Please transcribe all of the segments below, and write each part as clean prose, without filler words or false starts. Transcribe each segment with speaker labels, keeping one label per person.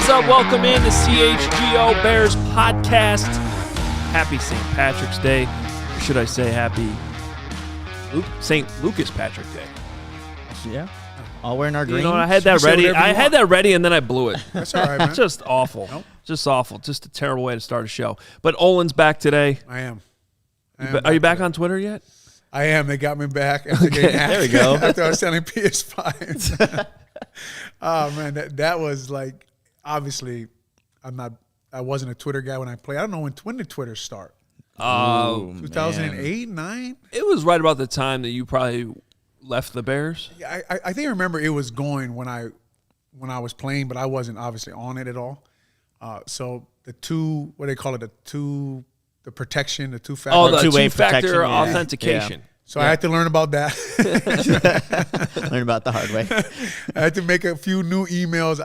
Speaker 1: What's up? Welcome in to CHGO Bears Podcast. Happy St. Patrick's Day. Or should I say happy St. Lucas Patrick Day?
Speaker 2: Yeah. All wearing our green.
Speaker 1: You know what? I had that ready. I had that ready, and then I blew it.
Speaker 3: That's all right, man.
Speaker 1: Just awful.
Speaker 3: Nope.
Speaker 1: Just awful. Just a terrible way to start a show. But Olin's back today.
Speaker 3: I am.
Speaker 1: Are you back on Twitter yet?
Speaker 3: I am. They got me back. Okay,
Speaker 2: there we go.
Speaker 3: After I was selling PS5s. Oh, man. That was like, obviously, I wasn't a Twitter guy when I played. I don't know when did Twitter start? 2008, 9?
Speaker 1: It was right about the time that you probably left the Bears.
Speaker 3: Yeah, I think I remember it was going when I was playing, but I wasn't obviously on it at all. So the two, what do they call it? The protection, the two-factor.
Speaker 1: Oh, the
Speaker 2: two-way
Speaker 1: two-factor
Speaker 2: protection, yeah.
Speaker 1: authentication.
Speaker 3: Yeah. So I had to learn about that.
Speaker 2: Learn about the hard way.
Speaker 3: I had to make a few new emails.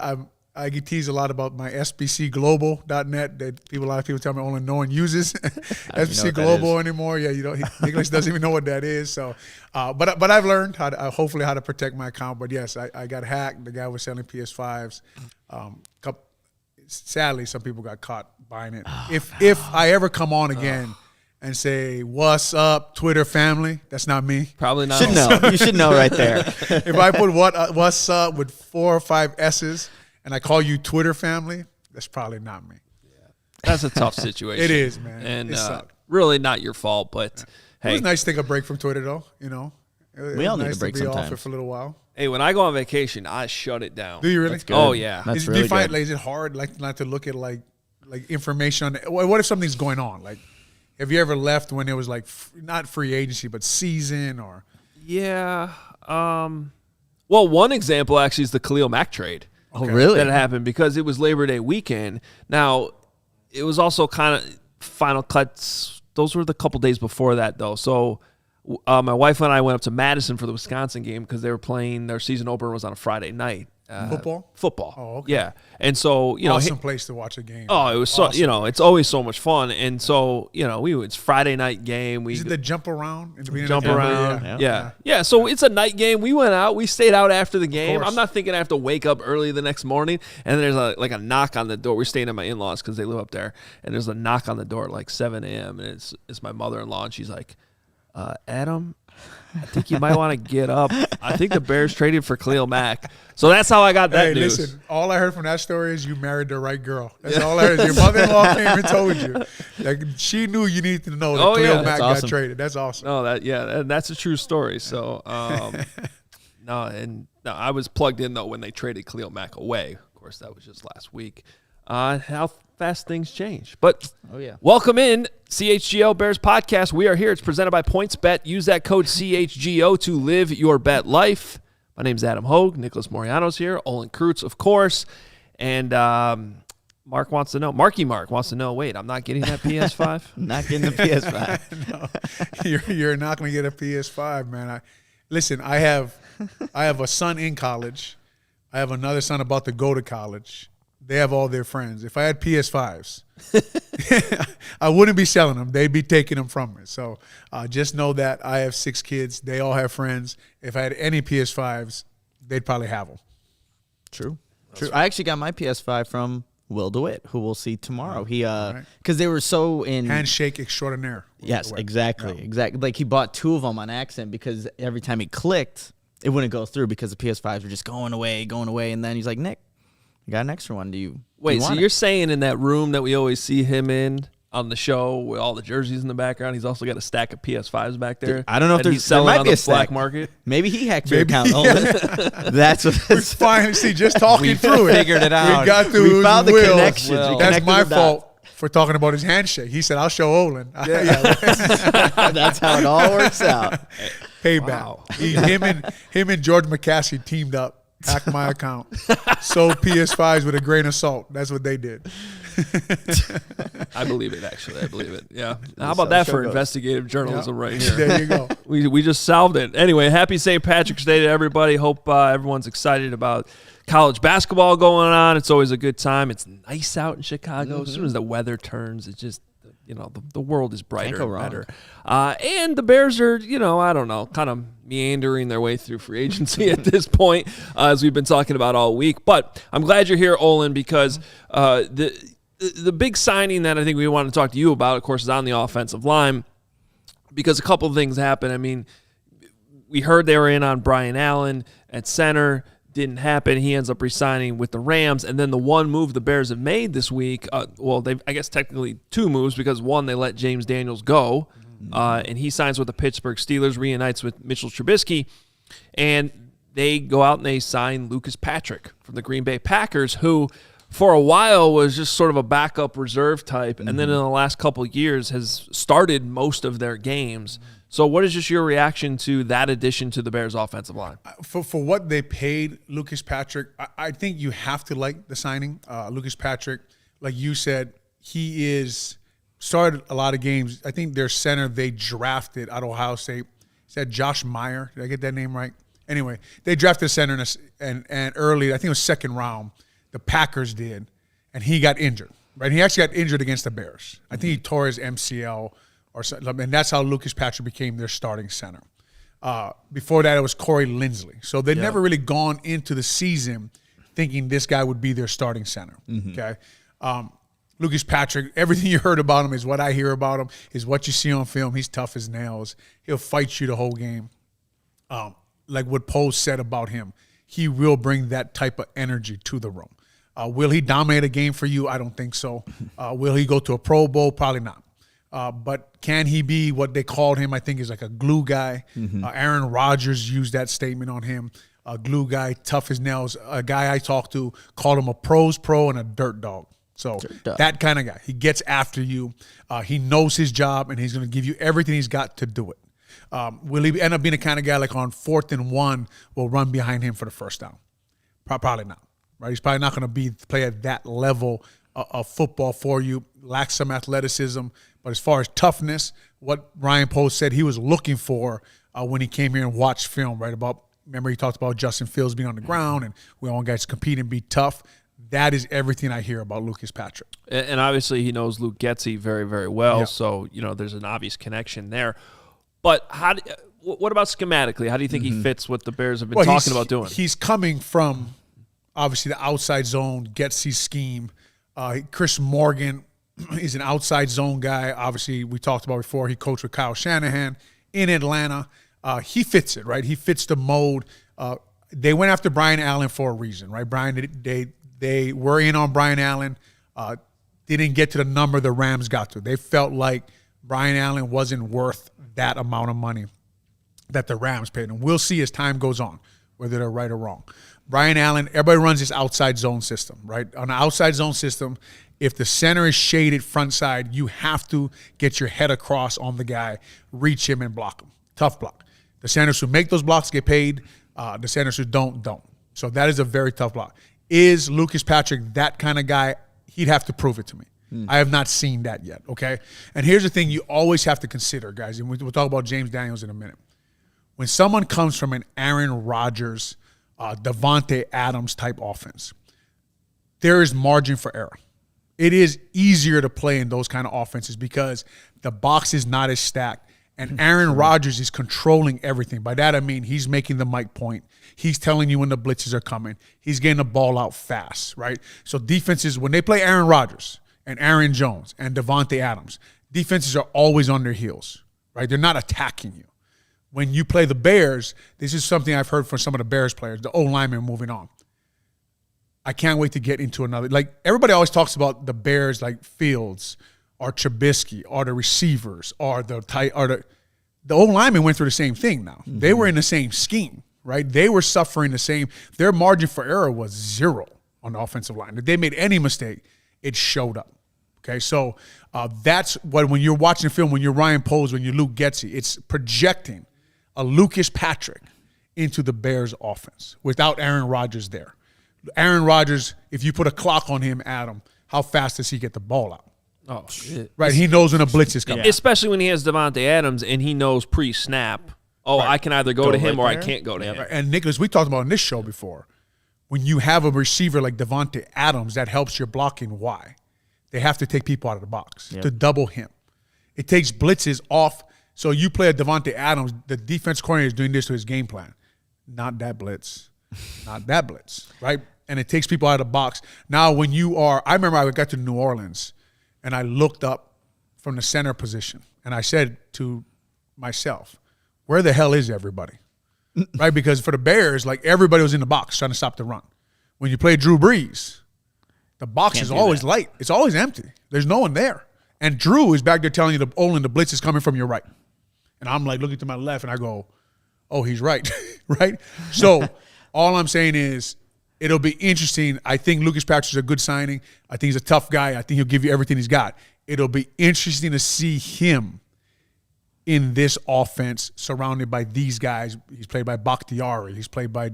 Speaker 3: I get teased a lot about my SBCglobal.net that a lot of people tell me only no one uses SBC Global anymore. Yeah, Nicholas doesn't even know what that is. So, but I've learned hopefully how to protect my account. But yes, I got hacked. The guy was selling PS5s. Sadly, some people got caught buying it. If I ever come on again and say, "What's up, Twitter family?" That's not me.
Speaker 1: Probably not.
Speaker 2: You should know right there.
Speaker 3: If I put "What's up" with 4 or 5 S's and I call you Twitter family, that's probably not me.
Speaker 1: Yeah. That's a tough situation.
Speaker 3: It is, man.
Speaker 1: And really not your fault, but hey.
Speaker 3: It was nice to take a break from Twitter, though.
Speaker 2: We all need
Speaker 3: nice
Speaker 2: a break
Speaker 3: to be
Speaker 2: sometimes.
Speaker 3: off it for a little while.
Speaker 1: Hey, when I go on vacation, I shut it down.
Speaker 3: Do you really?
Speaker 2: That's good.
Speaker 1: Oh, yeah.
Speaker 2: That's
Speaker 3: Do
Speaker 2: really
Speaker 3: you find
Speaker 2: good.
Speaker 3: is it hard not to look at like information on what if something's going on? Like, have you ever left when it was like not free agency but season or?
Speaker 1: Yeah. Well, one example actually is the Khalil Mack trade.
Speaker 2: Oh, really?
Speaker 1: That happened because it was Labor Day weekend. Now, it was also kind of final cuts. Those were the couple days before that, though. So my wife and I went up to Madison for the Wisconsin game because they were playing. Their season opener was on a Friday night. Football.
Speaker 3: Oh, okay.
Speaker 1: Yeah. And so,
Speaker 3: awesome place to watch a game.
Speaker 1: Oh, it was so,
Speaker 3: awesome.
Speaker 1: it's always so much fun. And so, it's Friday night game.
Speaker 3: Is it the jump around?
Speaker 1: Jump around. Yeah. So it's a night game. We went out. We stayed out after the game. I'm not thinking I have to wake up early the next morning. And there's a knock on the door. We're staying at my in-laws because they live up there. And there's a knock on the door at like 7 a.m. And it's my mother-in-law. And she's like, Adam, I think you might want to get up. I think the Bears traded for Khalil Mack. So that's how I got that news.
Speaker 3: Listen, all I heard from that story is you married the right girl. That's all I heard. Your mother-in-law came and told you. Like, she knew you needed to know that Khalil Mack got traded. That's awesome.
Speaker 1: No, and that's a true story. So, I was plugged in, though, when they traded Khalil Mack away. Of course, that was just last week. How fast things change. But welcome in, CHGO Bears Podcast. We are here. It's presented by PointsBet. Use that code CHGO to live your bet life. My name's Adam Hoge. Nicholas Moreano's here. Olin Kreutz, of course. And Marky Mark wants to know, wait, I'm not getting that PS5?
Speaker 2: Not getting the PS5.
Speaker 3: No, you're not going to get a PS5, man. I have a son in college. I have another son about to go to college. They have all their friends. If I had PS5s, I wouldn't be selling them. They'd be taking them from me. So just know that I have 6 kids. They all have friends. If I had any PS5s, they'd probably have them.
Speaker 2: True. Right. I actually got my PS5 from Will DeWitt, who we'll see tomorrow. He because they were so in
Speaker 3: handshake extraordinaire.
Speaker 2: Yes, exactly. Like he bought 2 of them on accident because every time he clicked, it wouldn't go through because the PS5s were just going away, and then he's like, Nick, I got an extra one. Do you
Speaker 1: so you're saying in that room that we always see him in on the show with all the jerseys in the background, he's also got a stack of PS5s back there?
Speaker 2: I don't know if
Speaker 1: he's selling
Speaker 2: there might
Speaker 1: on
Speaker 2: be
Speaker 1: the
Speaker 2: a stack.
Speaker 1: black market.
Speaker 2: Maybe he hacked your account. That's what
Speaker 3: it's fine. See, just talking through it.
Speaker 2: Figured it out.
Speaker 3: We got through.
Speaker 2: We found the connections.
Speaker 1: Well,
Speaker 3: that's my fault for talking about his handshake. He said, "I'll show Olin."
Speaker 2: That's how it all works out.
Speaker 3: Payback.
Speaker 1: Wow.
Speaker 3: Him and George McCaskey teamed up. Hack my account. Sold PS5s with a grain of salt. That's what they did.
Speaker 1: I believe it, actually. I believe it. Yeah. How about that for investigative journalism right here?
Speaker 3: There you go.
Speaker 1: We just solved it. Anyway, happy St. Patrick's Day to everybody. Hope everyone's excited about college basketball going on. It's always a good time. It's nice out in Chicago. As soon as the weather turns, it's just, the world is brighter and
Speaker 2: wrong.
Speaker 1: better. And the Bears are, I don't know, kind of meandering their way through free agency at this point, as we've been talking about all week. But I'm glad you're here, Olin, because the big signing that I think we want to talk to you about, of course, is on the offensive line, because a couple of things happened. I mean, we heard they were in on Brian Allen at center. Didn't happen. He ends up re-signing with the Rams. And then the one move the Bears have made this week, they've, I guess, technically two moves, because one, they let James Daniels go, and he signs with the Pittsburgh Steelers, reunites with Mitchell Trubisky, and they go out and they sign Lucas Patrick from the Green Bay Packers, who for a while was just sort of a backup reserve type, and then in the last couple of years has started most of their games. So what is just your reaction to that addition to the Bears offensive line?
Speaker 3: For what they paid Lucas Patrick, I think you have to like the signing. Lucas Patrick, like you said, he started a lot of games. I think their center they drafted out of Ohio State. Is that Josh Meyer? Did I get that name right? Anyway, they drafted a center and early, I think it was second round, the Packers did, and he got injured. Right, he actually got injured against the Bears. I think he tore his MCL. And that's how Lucas Patrick became their starting center. Before that, it was Corey Linsley. So they'd never really gone into the season thinking this guy would be their starting center. Okay, Lucas Patrick, everything you heard about him is what I hear about him, is what you see on film. He's tough as nails. He'll fight you the whole game. Like what Poe said about him, he will bring that type of energy to the room. Will he dominate a game for you? I don't think so. Will he go to a Pro Bowl? Probably not. But can he be what they called him? I think is like a glue guy. Aaron Rodgers used that statement on him. A glue guy, tough as nails. A guy I talked to called him a pro's pro and a dirt dog. So that kind of guy. He gets after you. He knows his job, and he's going to give you everything he's got to do it. Will he end up being the kind of guy like on 4th and 1 will run behind him for the first down? Probably not. Right? He's probably not going to play at that level of football for you. Lacks some athleticism. But as far as toughness, what Ryan Post said he was looking for when he came here and watched film, right? Remember he talked about Justin Fields being on the ground and we all guys compete and be tough. That is everything I hear about Lucas Patrick.
Speaker 1: And obviously he knows Luke Getsy very, very well. Yeah. So, there's an obvious connection there. But what about schematically? How do you think he fits what the Bears have been talking about doing?
Speaker 3: He's coming from, obviously, the outside zone, Getsy scheme. Chris Morgan is an outside zone guy. Obviously, we talked about before. He coached with Kyle Shanahan in Atlanta. He fits it, right? He fits the mold. They went after Brian Allen for a reason, right? They were in on Brian Allen. Didn't get to the number the Rams got to. They felt like Brian Allen wasn't worth that amount of money that the Rams paid. And we'll see as time goes on whether they're right or wrong. Brian Allen, everybody runs this outside zone system, right? On the outside zone system, if the center is shaded front side, you have to get your head across on the guy, reach him, and block him. Tough block. The centers who make those blocks get paid. The centers who don't. So that is a very tough block. Is Lucas Patrick that kind of guy? He'd have to prove it to me. I have not seen that yet, okay? And here's the thing you always have to consider, guys, and we'll talk about James Daniels in a minute. When someone comes from an Aaron Rodgers, Davante Adams type offense, there is margin for error. It is easier to play in those kind of offenses because the box is not as stacked, and Aaron Rodgers is controlling everything. By that I mean he's making the mic point. He's telling you when the blitzes are coming. He's getting the ball out fast, right? So defenses, when they play Aaron Rodgers and Aaron Jones and Davante Adams, defenses are always on their heels, right? They're not attacking you. When you play the Bears, this is something I've heard from some of the Bears players, the O-linemen moving on. I can't wait to get into another. Like, everybody always talks about the Bears, like Fields or Trubisky or the receivers or the O-linemen went through the same thing now. Mm-hmm. They were in the same scheme, right? They were suffering the same. Their margin for error was 0 on the offensive line. If they made any mistake, it showed up. Okay, so that's what, when you're watching film, when you're Ryan Poles, when you're Luke Getsy, it's projecting a Lucas Patrick into the Bears offense without Aaron Rodgers there. Aaron Rodgers, if you put a clock on him, Adam, how fast does he get the ball out?
Speaker 1: Oh, shit.
Speaker 3: Right, he knows when a blitz is coming.
Speaker 1: Yeah. Especially when he has Davante Adams and he knows pre-snap, right. I can either go to him or I can't go to him.
Speaker 3: Right. And Nicholas, we talked about on this show before, when you have a receiver like Davante Adams, that helps your blocking. Why? They have to take people out of the box to double him. It takes blitzes off. So you play a Devontae Adams, the defense coordinator is doing this to his game plan. Not that blitz. Not that blitz, right? And it takes people out of the box. Now when you are – I remember I got to New Orleans, and I looked up from the center position, and I said to myself, where the hell is everybody? Right? Because for the Bears, like everybody was in the box trying to stop the run. When you play Drew Brees, the box is always light. It's always empty. There's no one there. And Drew is back there telling you, Olin, the blitz is coming from your right. And I'm like looking to my left, and I go, oh, he's right, right? So all I'm saying is it'll be interesting. I think Lucas Patrick's a good signing. I think he's a tough guy. I think he'll give you everything he's got. It'll be interesting to see him in this offense surrounded by these guys. He's played by Bakhtiari. He's played by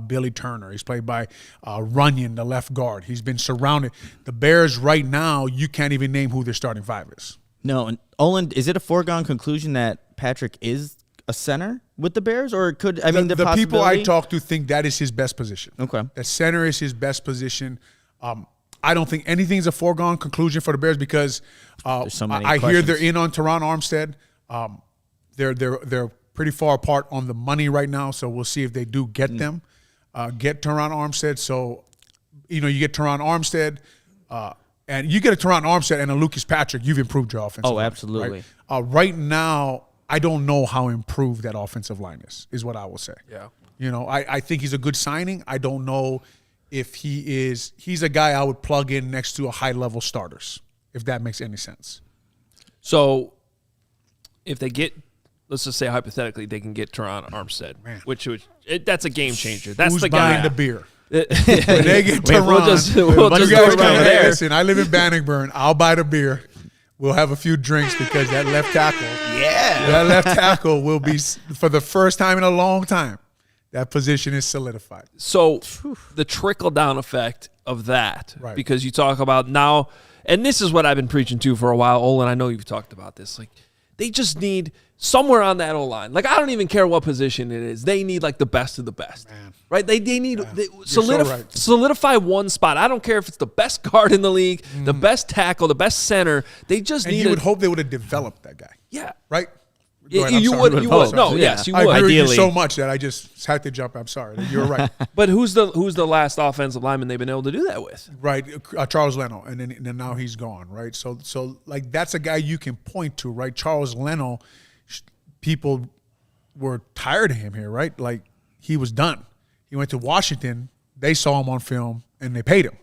Speaker 3: Billy Turner. He's played by Runyon, the left guard. He's been surrounded. The Bears right now, you can't even name who their starting five is.
Speaker 2: No, and Olin, is it a foregone conclusion that Patrick is a center with the Bears, or could the
Speaker 3: people I talk to think that is his best position?
Speaker 2: Okay,
Speaker 3: that center is his best position. I don't think anything's a foregone conclusion for the Bears because I hear they're in on Teron Armstead. They're pretty far apart on the money right now, so we'll see if they do get them. Get Teron Armstead. So, you get Teron Armstead, and you get a Teron Armstead and a Lucas Patrick, you've improved your offensive line.
Speaker 2: Absolutely.
Speaker 3: Right? Right now, I don't know how improved that offensive line is what I will say.
Speaker 1: Yeah.
Speaker 3: I think he's a good signing. I don't know if he's a guy I would plug in next to a high-level starters, if that makes any sense.
Speaker 1: So if they get, let's just say hypothetically, they can get Teron Armstead, that's a game changer. That's
Speaker 3: Who's
Speaker 1: the guy.
Speaker 3: buying the beer? When they get Teron,
Speaker 1: we'll just go right there.
Speaker 3: Listen, I live in Bannockburn. I'll buy the beer. We'll have a few drinks because that left tackle will be, for the first time in a long time, that position is solidified.
Speaker 1: So the trickle-down effect of that, because you talk about now, and this is what I've been preaching to for a while, Olin, I know you've talked about this. Like, they just need somewhere on that O-line. Like, I don't even care what position it is. They need, like, the best of the best.
Speaker 3: Man.
Speaker 1: Right? They need solidify one spot. I don't care if it's the best guard in the league, the best tackle, the best center. They just need
Speaker 3: you would hope they would have developed that guy.
Speaker 1: Yeah.
Speaker 3: Right?
Speaker 1: You would. No, yes, you would.
Speaker 3: I agree with you so much that I just had to jump. I'm sorry. You're right.
Speaker 1: But who's the last offensive lineman they've been able to do that with?
Speaker 3: Right, Charles Leno, and then now he's gone. Right, so like that's a guy you can point to. Right, Charles Leno. People were tired of him here. Right, like he was done. He went to Washington. They saw him on film and they paid him,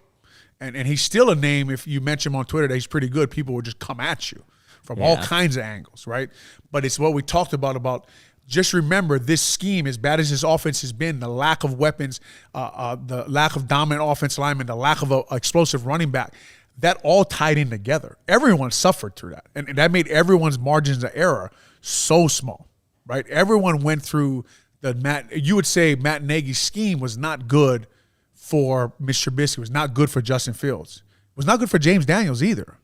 Speaker 3: and he's still a name. If you mention him on Twitter that he's pretty good, people will just come at you from all kinds of angles, right? But it's what we talked about just remember this scheme, as bad as this offense has been, the lack of weapons, the lack of dominant offensive linemen, the lack of an explosive running back, that all tied in together. Everyone suffered through that. And that made everyone's margins of error so small, right? Everyone went through you would say Matt Nagy's scheme was not good for Mitch Trubisky, was not good for Justin Fields. It was not good for James Daniels either.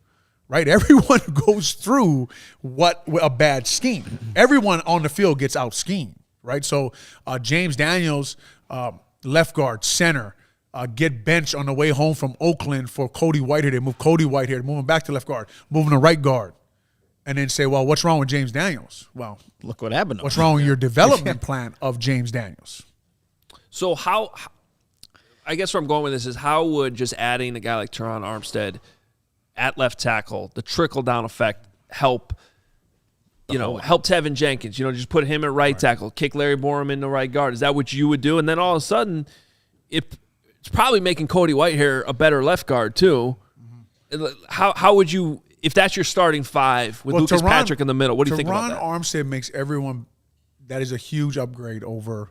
Speaker 3: Right, everyone goes through a bad scheme. Everyone on the field gets out schemed. Right, so James Daniels, left guard, center, get benched on the way home from Oakland for Cody Whitehair. They move Cody Whitehair, move him back to left guard, move him to right guard, and then say, "Well, what's wrong with James Daniels?" Well,
Speaker 2: look what happened.
Speaker 3: What's wrong with your development plan of James Daniels?
Speaker 1: So how? I guess where I'm going with this is how would just adding a guy like Teron Armstead at left tackle, the trickle-down effect, help Tevin Jenkins, just put him at right tackle, kick Larry Borum into right guard. Is that what you would do? And then all of a sudden, it's probably making Cody Whitehair a better left guard too. Mm-hmm. How would you, if that's your starting five with Lucas Patrick in the middle, what do you think about that?
Speaker 3: Teron Armstead makes everyone, that is a huge upgrade over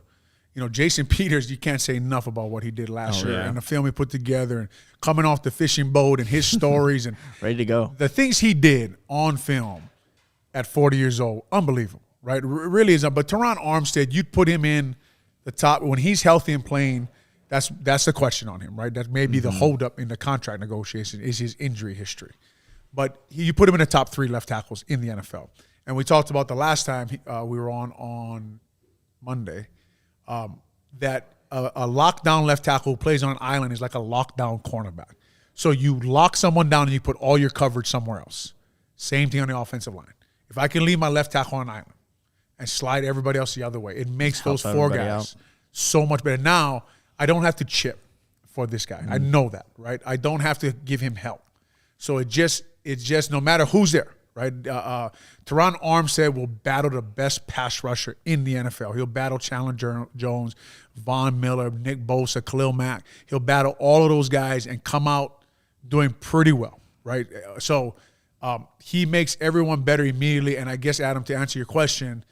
Speaker 3: Jason Peters, you can't say enough about what he did last year and the film he put together and coming off the fishing boat and his stories and
Speaker 2: ready to go.
Speaker 3: The things he did on film at 40 years old, unbelievable, right? Really is. But Teron Armstead, you'd put him in the top when he's healthy and playing. That's the question on him, right? That may be the holdup in the contract negotiation is his injury history. But you put him in the top 3 left tackles in the NFL. And we talked about the last time we were on Monday. That a lockdown left tackle who plays on an island is like a lockdown cornerback. So you lock someone down and you put all your coverage somewhere else. Same thing on the offensive line. If I can leave my left tackle on an island and slide everybody else the other way, it makes those 4 guys out so much better. Now, I don't have to chip for this guy. I know that, right? I don't have to give him help. So it's just no matter who's there, right? Teron Armstead will battle the best pass rusher in the NFL. He'll battle Chandler Jones, Von Miller, Nick Bosa, Khalil Mack. He'll battle all of those guys and come out doing pretty well, right? So he makes everyone better immediately. And I guess, Adam, to answer your question,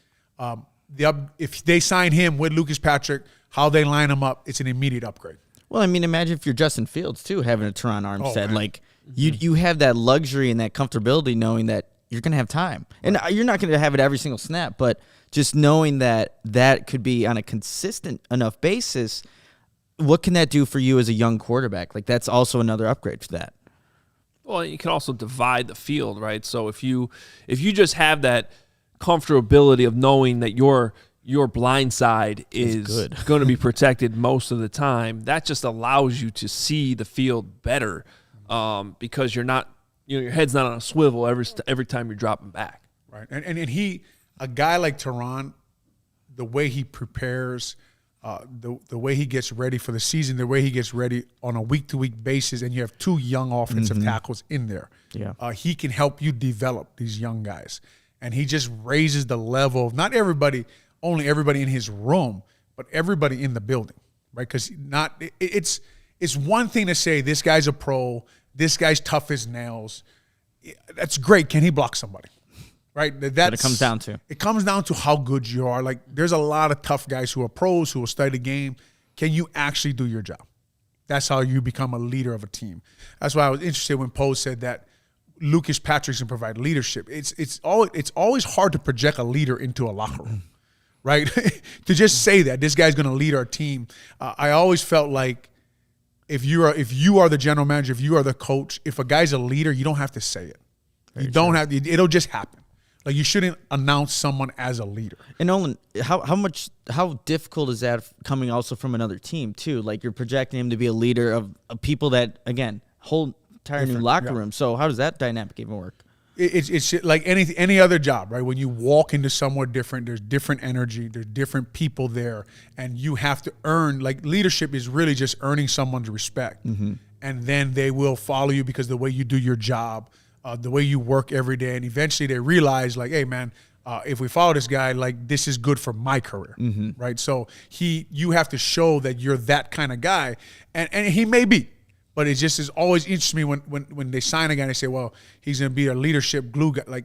Speaker 3: if they sign him with Lucas Patrick, how they line him up, it's an immediate upgrade.
Speaker 2: Well, I mean, imagine if you're Justin Fields, too, having a Teron Armstead. You have that luxury and that comfortability knowing that you're going to have time. And you're not going to have it every single snap, but just knowing that that could be on a consistent enough basis, what can that do for you as a young quarterback? Like, that's also another upgrade for that.
Speaker 1: Well, you can also divide the field, right? So if you just have that comfortability of knowing that your blind side is going to be protected most of the time, that just allows you to see the field better because you're not, your head's not on a swivel every time you're dropping back.
Speaker 3: Right, and a guy like Teron, the way he prepares, the way he gets ready for the season, the way he gets ready on a week-to-week basis, and you have 2 young offensive tackles in there. Yeah, he can help you develop these young guys, and he just raises the level of not everybody, only everybody in his room, but everybody in the building, right? Because it's one thing to say this guy's a pro, this guy's tough as nails. That's great. Can he block somebody? Right?
Speaker 2: That's what it comes down to.
Speaker 3: It comes down to how good you are. Like, there's a lot of tough guys who are pros, who will study the game. Can you actually do your job? That's how you become a leader of a team. That's why I was interested when Poe said that Lucas Patrick can provide leadership. It's always hard to project a leader into a locker room, right? To just say that this guy's going to lead our team. I always felt like if you are the general manager, if you are the coach, if a guy's a leader, you don't have to say it. You don't have to. It'll just happen. Like, you shouldn't announce someone as a leader.
Speaker 2: And Olin, how difficult is that coming also from another team too? Like, you're projecting him to be a leader of people that, again, whole entire new locker room. So how does that dynamic even work?
Speaker 3: It's like any other job, right? When you walk into somewhere different, there's different energy, there's different people there, and you have to earn. Like, leadership is really just earning someone's respect, and then they will follow you because the way you do your job. The way you work every day, and eventually they realize, like, hey, man, if we follow this guy, like, this is good for my career, right? So you have to show that you're that kind of guy, and he may be, but it just is always interests me when they sign a guy and they say, well, he's going to be a leadership glue guy. Like,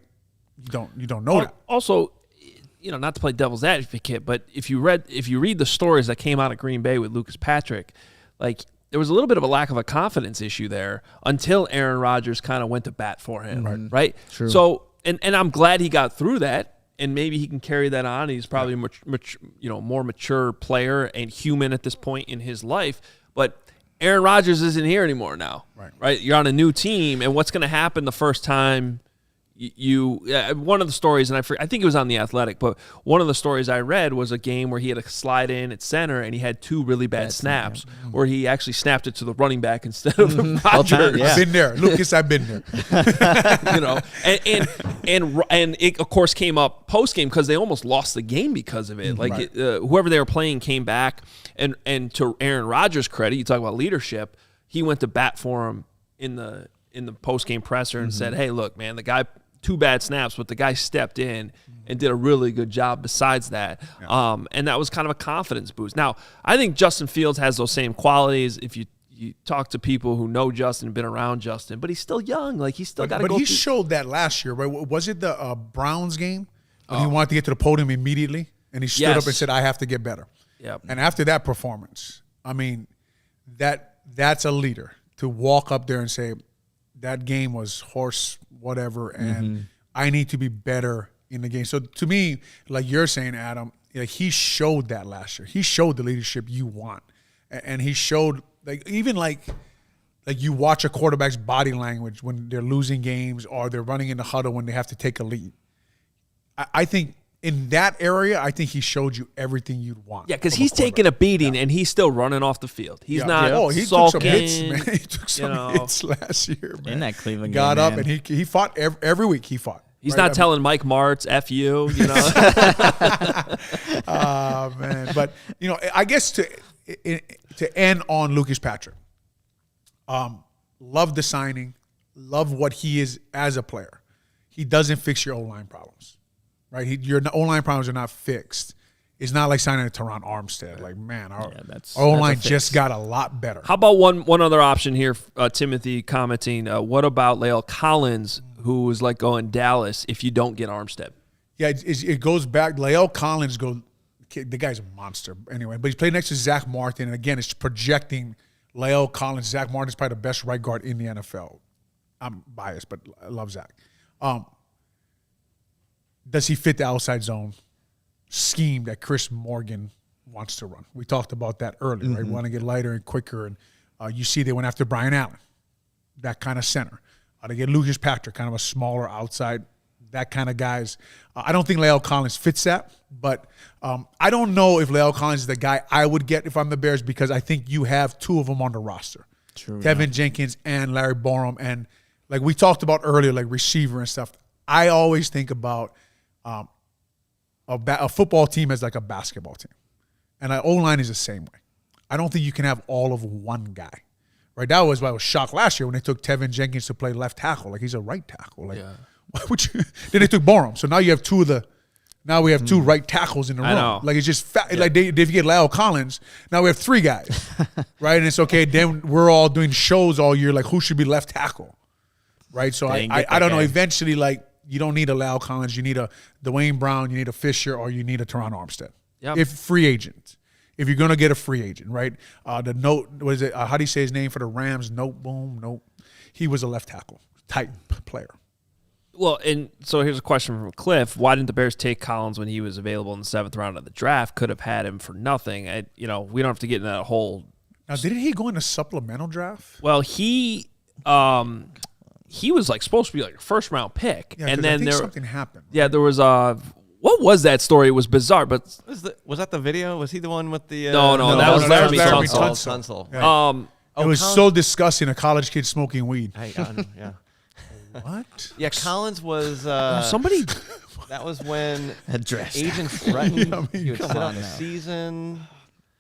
Speaker 3: you don't know that.
Speaker 1: Also, not to play devil's advocate, but if you read the stories that came out of Green Bay with Lucas Patrick, like, there was a little bit of a lack of a confidence issue there until Aaron Rodgers kind of went to bat for him, right?
Speaker 2: True.
Speaker 1: So, and I'm glad he got through that, and maybe he can carry that on. He's probably a more mature player and human at this point in his life. But Aaron Rodgers isn't here anymore now, right? You're on a new team, and what's going to happen the first time one of the stories, and I think it was on The Athletic, but one of the stories I read was a game where he had a slide in at center and he had 2 really bad snaps where he actually snapped it to the running back instead of Rodgers.
Speaker 3: I've been there. Lucas, I've been there.
Speaker 1: And it, of course, came up post-game because they almost lost the game because of it. Like, whoever they were playing came back, and to Aaron Rodgers' credit, you talk about leadership, he went to bat for him in the post-game presser and said, hey, look, man, the guy – 2 bad snaps, but the guy stepped in and did a really good job besides that. And that was kind of a confidence boost. Now, I think Justin Fields has those same qualities. If you talk to people who know Justin and been around Justin, but he's still young. Like, he's still got to go.
Speaker 3: But he showed that last year, right? Was it the Browns game when he wanted to get to the podium immediately? And he stood up and said, I have to get better.
Speaker 1: Yep.
Speaker 3: And after that performance, I mean, that's a leader to walk up there and say, that game was horse whatever, and I need to be better in the game. So to me, like you're saying, Adam, he showed that last year. He showed the leadership you want, and he showed even you watch a quarterback's body language when they're losing games or they're running in the huddle when they have to take a lead. I think in that area, I think he showed you everything you'd want.
Speaker 1: Yeah, because he's taking a beating and he's still running off the field. He's not
Speaker 3: he
Speaker 1: sulking.
Speaker 3: Took some hits, man. He took some hits last year, man.
Speaker 2: In that Cleveland
Speaker 3: game,
Speaker 2: up
Speaker 3: and he fought every week. He fought.
Speaker 1: He's not telling Mike Martz, F you, you know.
Speaker 3: Oh, man. But, you know, I guess to end on Lucas Patrick, love the signing, love what he is as a player. He doesn't fix your O-line problems, right? Your O-line problems are not fixed. It's not like signing a Teron Armstead. Like, man, our O-line just got a lot better.
Speaker 1: How about one other option here, Timothy commenting, what about Lael Collins, who is like going Dallas if you don't get Armstead?
Speaker 3: Yeah, it goes back. Lael Collins, the guy's a monster anyway, but he's played next to Zach Martin, and again, it's projecting Lael Collins. Zach Martin's probably the best right guard in the NFL. I'm biased, but I love Zach. Does he fit the outside zone scheme that Chris Morgan wants to run? We talked about that earlier, right? We want to get lighter and quicker, and you see they went after Brian Allen, that kind of center. They get Lucas Patrick, kind of a smaller outside, that kind of guys. I don't think Lael Collins fits that, but I don't know if Lael Collins is the guy I would get if I'm the Bears, because I think you have two of them on the roster.
Speaker 2: True.
Speaker 3: Tevin Jenkins and Larry Borom, and like we talked about earlier, like receiver and stuff. I always think about a football team as like a basketball team, and an O-line is the same way. I don't think you can have all of one guy. Right, that was why I was shocked last year when they took Tevin Jenkins to play left tackle. Like, he's a right tackle. Like, why would you? Then they took Borom, so now you have now we have two right tackles in the room.
Speaker 1: I know.
Speaker 3: Like, it's just like if you get Lael Collins, now we have three guys, right? And it's okay. Then we're all doing shows all year, like who should be left tackle, right? So I don't know. Eventually, like, you don't need a Lael Collins, you need a Dwayne Brown, you need a Fisher, or you need a Teron Armstead.
Speaker 1: Yep.
Speaker 3: If free agent. If you're going to get a free agent, right? The note, what is it? How do you say his name for the Rams? Nope. He was a left tackle type player.
Speaker 1: Well, and so here's a question from Cliff. Why didn't the Bears take Collins when he was available in the 7th round of the draft? Could have had him for nothing. We don't have to get in that whole.
Speaker 3: Now, didn't he go in a supplemental draft?
Speaker 1: Well, he was like supposed to be like a 1st-round pick.
Speaker 3: Yeah,
Speaker 1: and then
Speaker 3: I think something happened.
Speaker 1: Yeah, there was what was that story? It was bizarre, but
Speaker 4: was that the video? Was he the one with the?
Speaker 1: No, that was Larry
Speaker 4: Tunsil.
Speaker 1: Yeah.
Speaker 3: It was so disgusting. A college kid smoking weed.
Speaker 4: Yeah.
Speaker 3: What?
Speaker 4: Yeah, Collins was
Speaker 1: somebody.
Speaker 4: That was when
Speaker 2: Addressed.
Speaker 4: agents threatened you would
Speaker 2: come
Speaker 4: sit out
Speaker 2: on
Speaker 4: the
Speaker 2: now.
Speaker 4: season.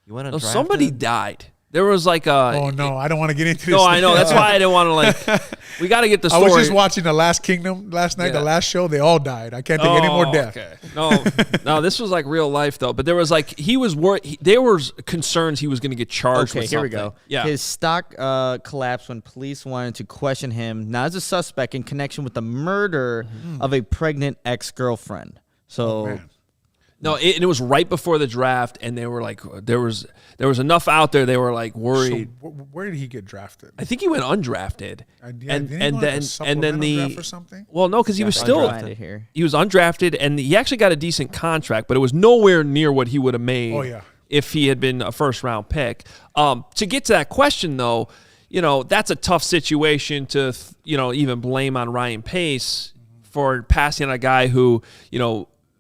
Speaker 4: You went
Speaker 1: Somebody died. There was like a.
Speaker 3: Oh no, I don't want to get into this.
Speaker 1: No, I know. That's why I didn't want to like. We got to get the story.
Speaker 3: I was just watching The Last Kingdom last night.
Speaker 1: Yeah.
Speaker 3: The last show, they all died. I can't take any more death.
Speaker 1: Okay. No, this was like real life though. But there was like he was worried. There was concerns he was going to get charged.
Speaker 2: Okay,
Speaker 1: with
Speaker 2: here we
Speaker 1: something.
Speaker 2: go.
Speaker 1: Yeah.
Speaker 2: His stock collapsed when police wanted to question him, not as a suspect, in connection with the murder of a pregnant ex-girlfriend. So.
Speaker 3: Man.
Speaker 1: No, it was right before the draft, and they were like, there was enough out there. They were like worried.
Speaker 3: So where did he get drafted?
Speaker 1: I think he went undrafted,
Speaker 3: Didn't
Speaker 1: and
Speaker 3: he go
Speaker 1: then
Speaker 3: like a supplemental draft or something?
Speaker 1: Well, no, because he was still
Speaker 2: Here.
Speaker 1: he was undrafted, and he actually got a decent contract, but it was nowhere near what he would have made.
Speaker 3: Oh, yeah.
Speaker 1: If he had been a 1st-round pick. To get to that question though, that's a tough situation to even blame on Ryan Pace for passing on a guy who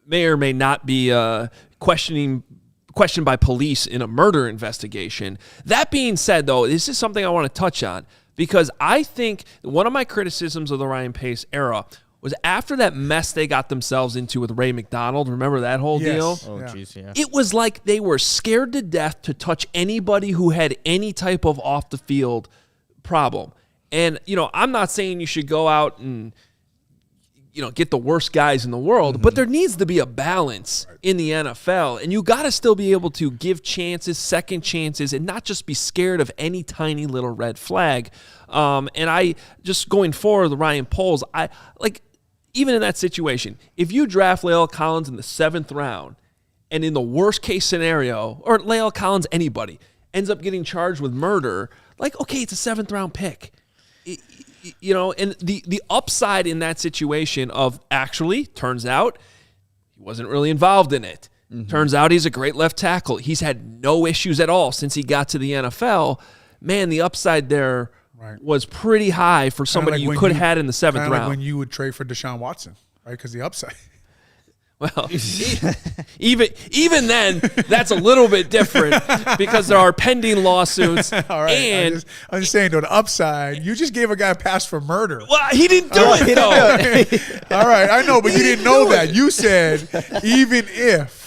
Speaker 1: may or may not be questioned by police in a murder investigation. That being said, though, this is something I want to touch on because I think one of my criticisms of the Ryan Pace era was after that mess they got themselves into with Ray McDonald. Remember that whole deal?
Speaker 2: Oh, jeez, yeah.
Speaker 1: It was like they were scared to death to touch anybody who had any type of off-the-field problem. And, I'm not saying you should go out and get the worst guys in the world, but there needs to be a balance in the NFL, and you got to still be able to give chances, second chances, and not just be scared of any tiny little red flag. And I just going forward, the Ryan Poles, I like even in that situation, if you draft Lael Collins in the 7th round, and in the worst case scenario, or Lael Collins, anybody ends up getting charged with murder, like okay, it's a 7th round pick. And the upside in that situation of actually turns out he wasn't really involved in it. Turns out he's a great left tackle. He's had no issues at all since he got to the NFL. Man, the upside there was pretty high for somebody you could have had in the 7th round.
Speaker 3: Like when you would trade for Deshaun Watson, right? Because the upside.
Speaker 1: Well, even then, that's a little bit different because there are pending lawsuits.
Speaker 3: All right,
Speaker 1: And
Speaker 3: I'm just saying, though, the upside, you just gave a guy a pass for murder.
Speaker 1: well, he didn't do it though.
Speaker 3: All right, I know, but you didn't know that. You said even if.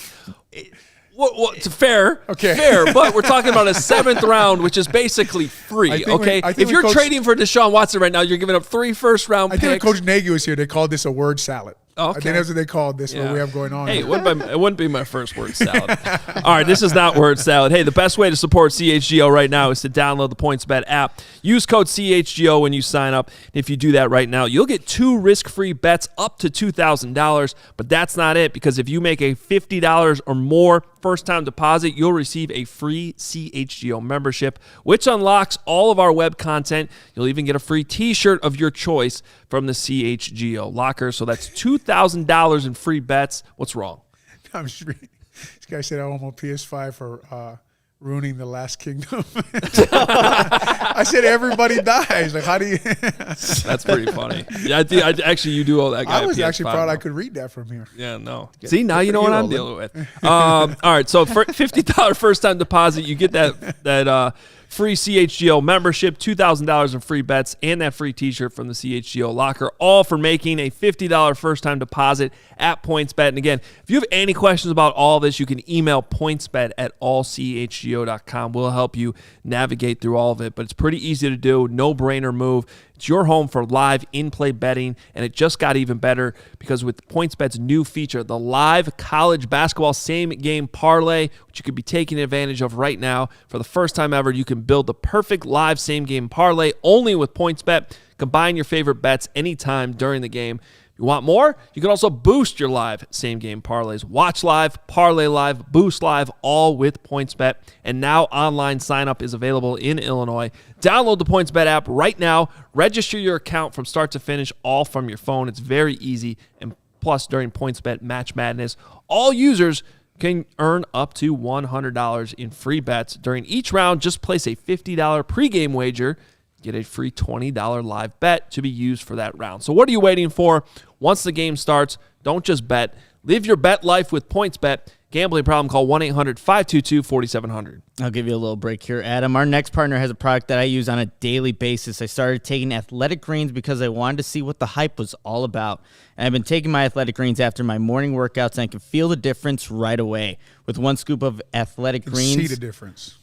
Speaker 1: Well, it's fair,
Speaker 3: Okay.
Speaker 1: fair, but we're talking about a 7th round, which is basically free. Okay, if you're trading for Deshaun Watson right now, you're giving up 3 first-round
Speaker 3: I
Speaker 1: picks.
Speaker 3: think when Coach Nagy was here, they called this a word salad.
Speaker 1: Okay.
Speaker 3: I think that's what they called this, what we have going on.
Speaker 1: Hey, it wouldn't be my first word salad. All right, this is not word salad. Hey, the best way to support CHGO right now is to download the PointsBet app. Use code CHGO when you sign up. If you do that right now, you'll get 2 risk-free bets up to $2,000. But that's not it, because if you make a $50 or more first-time deposit, you'll receive a free CHGO membership, which unlocks all of our web content. You'll even get a free T-shirt of your choice from the CHGO locker. So that's $2,000 in free bets. What's wrong?
Speaker 3: I'm just reading. This guy said I want my PS5 for ruining the Last Kingdom. I said everybody dies. Like, how do you?
Speaker 1: That's pretty funny. Yeah, actually you do owe that guy.
Speaker 3: I was
Speaker 1: a PS5
Speaker 3: actually proud
Speaker 1: though.
Speaker 3: I could read that from here.
Speaker 1: Yeah, no. See, now you know what I'm dealing with. All right, so for $50 first-time deposit, you get that free CHGO membership, $2,000 in free bets, and that free T-shirt from the CHGO locker, all for making a $50 first-time deposit at PointsBet. And again, if you have any questions about all this, you can email pointsbet@allchgo.com. We'll help you navigate through all of it, but it's pretty easy to do, no-brainer move. It's your home for live in-play betting, and it just got even better because with PointsBet's new feature, the live college basketball same-game parlay, which you could be taking advantage of right now. For the first time ever, you can build the perfect live same-game parlay only with PointsBet. Combine your favorite bets anytime during the game. If you want more, you can also boost your live same-game parlays. Watch live, parlay live, boost live, all with PointsBet. And now online sign-up is available in Illinois. Download the PointsBet app right now. Register your account from start to finish, all from your phone. It's very easy. And plus, during PointsBet Match Madness, all users can earn up to $100 in free bets. During each round, just place a $50 pregame wager. Get a free $20 live bet to be used for that round. So what are you waiting for? Once the game starts, don't just bet. Live your bet life with PointsBet. Gambling problem, call 1-800-522-4700.
Speaker 2: I'll give you a little break here, Adam. Our next partner has a product that I use on a daily basis. I started taking Athletic Greens because I wanted to see what the hype was all about. And I've been taking my Athletic Greens after my morning workouts, and I can feel the difference right away. With 1 scoop of Athletic Greens.
Speaker 3: See the difference.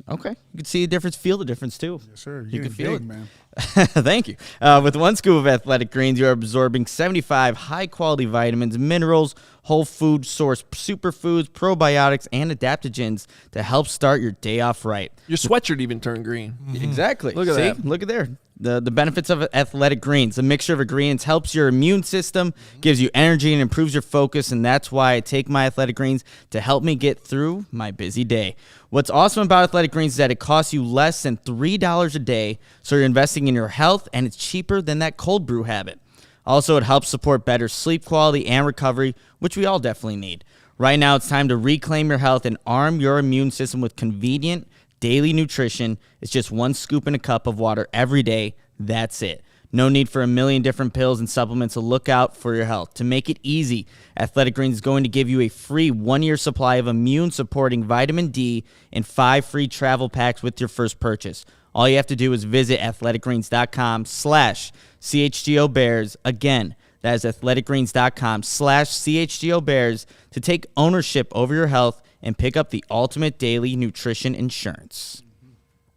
Speaker 2: Okay. You can see the difference, feel the difference too.
Speaker 3: Yes, sir.
Speaker 2: You can feel it,
Speaker 3: man.
Speaker 2: Thank you. With 1 scoop of Athletic Greens, you're absorbing 75 high-quality vitamins, minerals, whole food source superfoods, probiotics, and adaptogens to help start your day off right.
Speaker 1: Your sweatshirt even turned green.
Speaker 2: Exactly.
Speaker 1: Look at
Speaker 2: See?
Speaker 1: that.
Speaker 2: Look at there. The benefits of Athletic Greens. A mixture of ingredients helps your immune system, gives you energy, and improves your focus, and that's why I take my Athletic Greens to help me get through my busy day. What's awesome about Athletic Greens is that it costs you less than $3 a day, so you're investing in your health, and it's cheaper than that cold brew habit. Also, it helps support better sleep quality and recovery, which we all definitely need. Right now, it's time to reclaim your health and arm your immune system with convenient daily nutrition. It's just 1 scoop in a cup of water every day. That's it. No need for a million different pills and supplements to look out for your health. To make it easy, Athletic Greens is going to give you a free 1-year supply of immune-supporting vitamin D and 5 free travel packs with your first purchase. All you have to do is visit athleticgreens.com/CHGO Bears. Again, that is athleticgreens.com/CHGO Bears to take ownership over your health and pick up the ultimate daily nutrition insurance.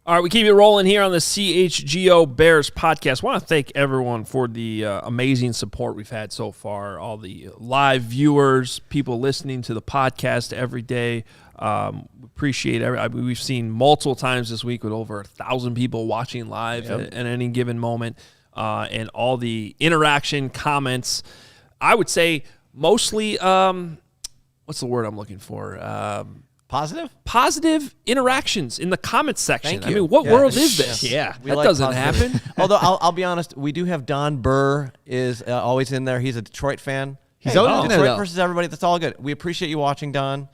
Speaker 1: All right, we keep it rolling here on the CHGO Bears Podcast. I want to thank everyone for the amazing support we've had so far, all the live viewers, people listening to the podcast every day. Appreciate it. We've seen multiple times this week with over 1,000 people watching live at any given moment, and all the interaction, comments. I would say mostly, what's the word I'm looking for? Positive interactions in the comments section.
Speaker 4: Thank you.
Speaker 1: I mean, what world is this?
Speaker 2: Yeah.
Speaker 1: That doesn't happen.
Speaker 4: Although I'll be honest, we do have Don Burr is always in there. He's a Detroit fan.
Speaker 2: He's always in there,
Speaker 4: Detroit
Speaker 2: though.
Speaker 4: versus everybody. That's all good. We appreciate you watching, Don.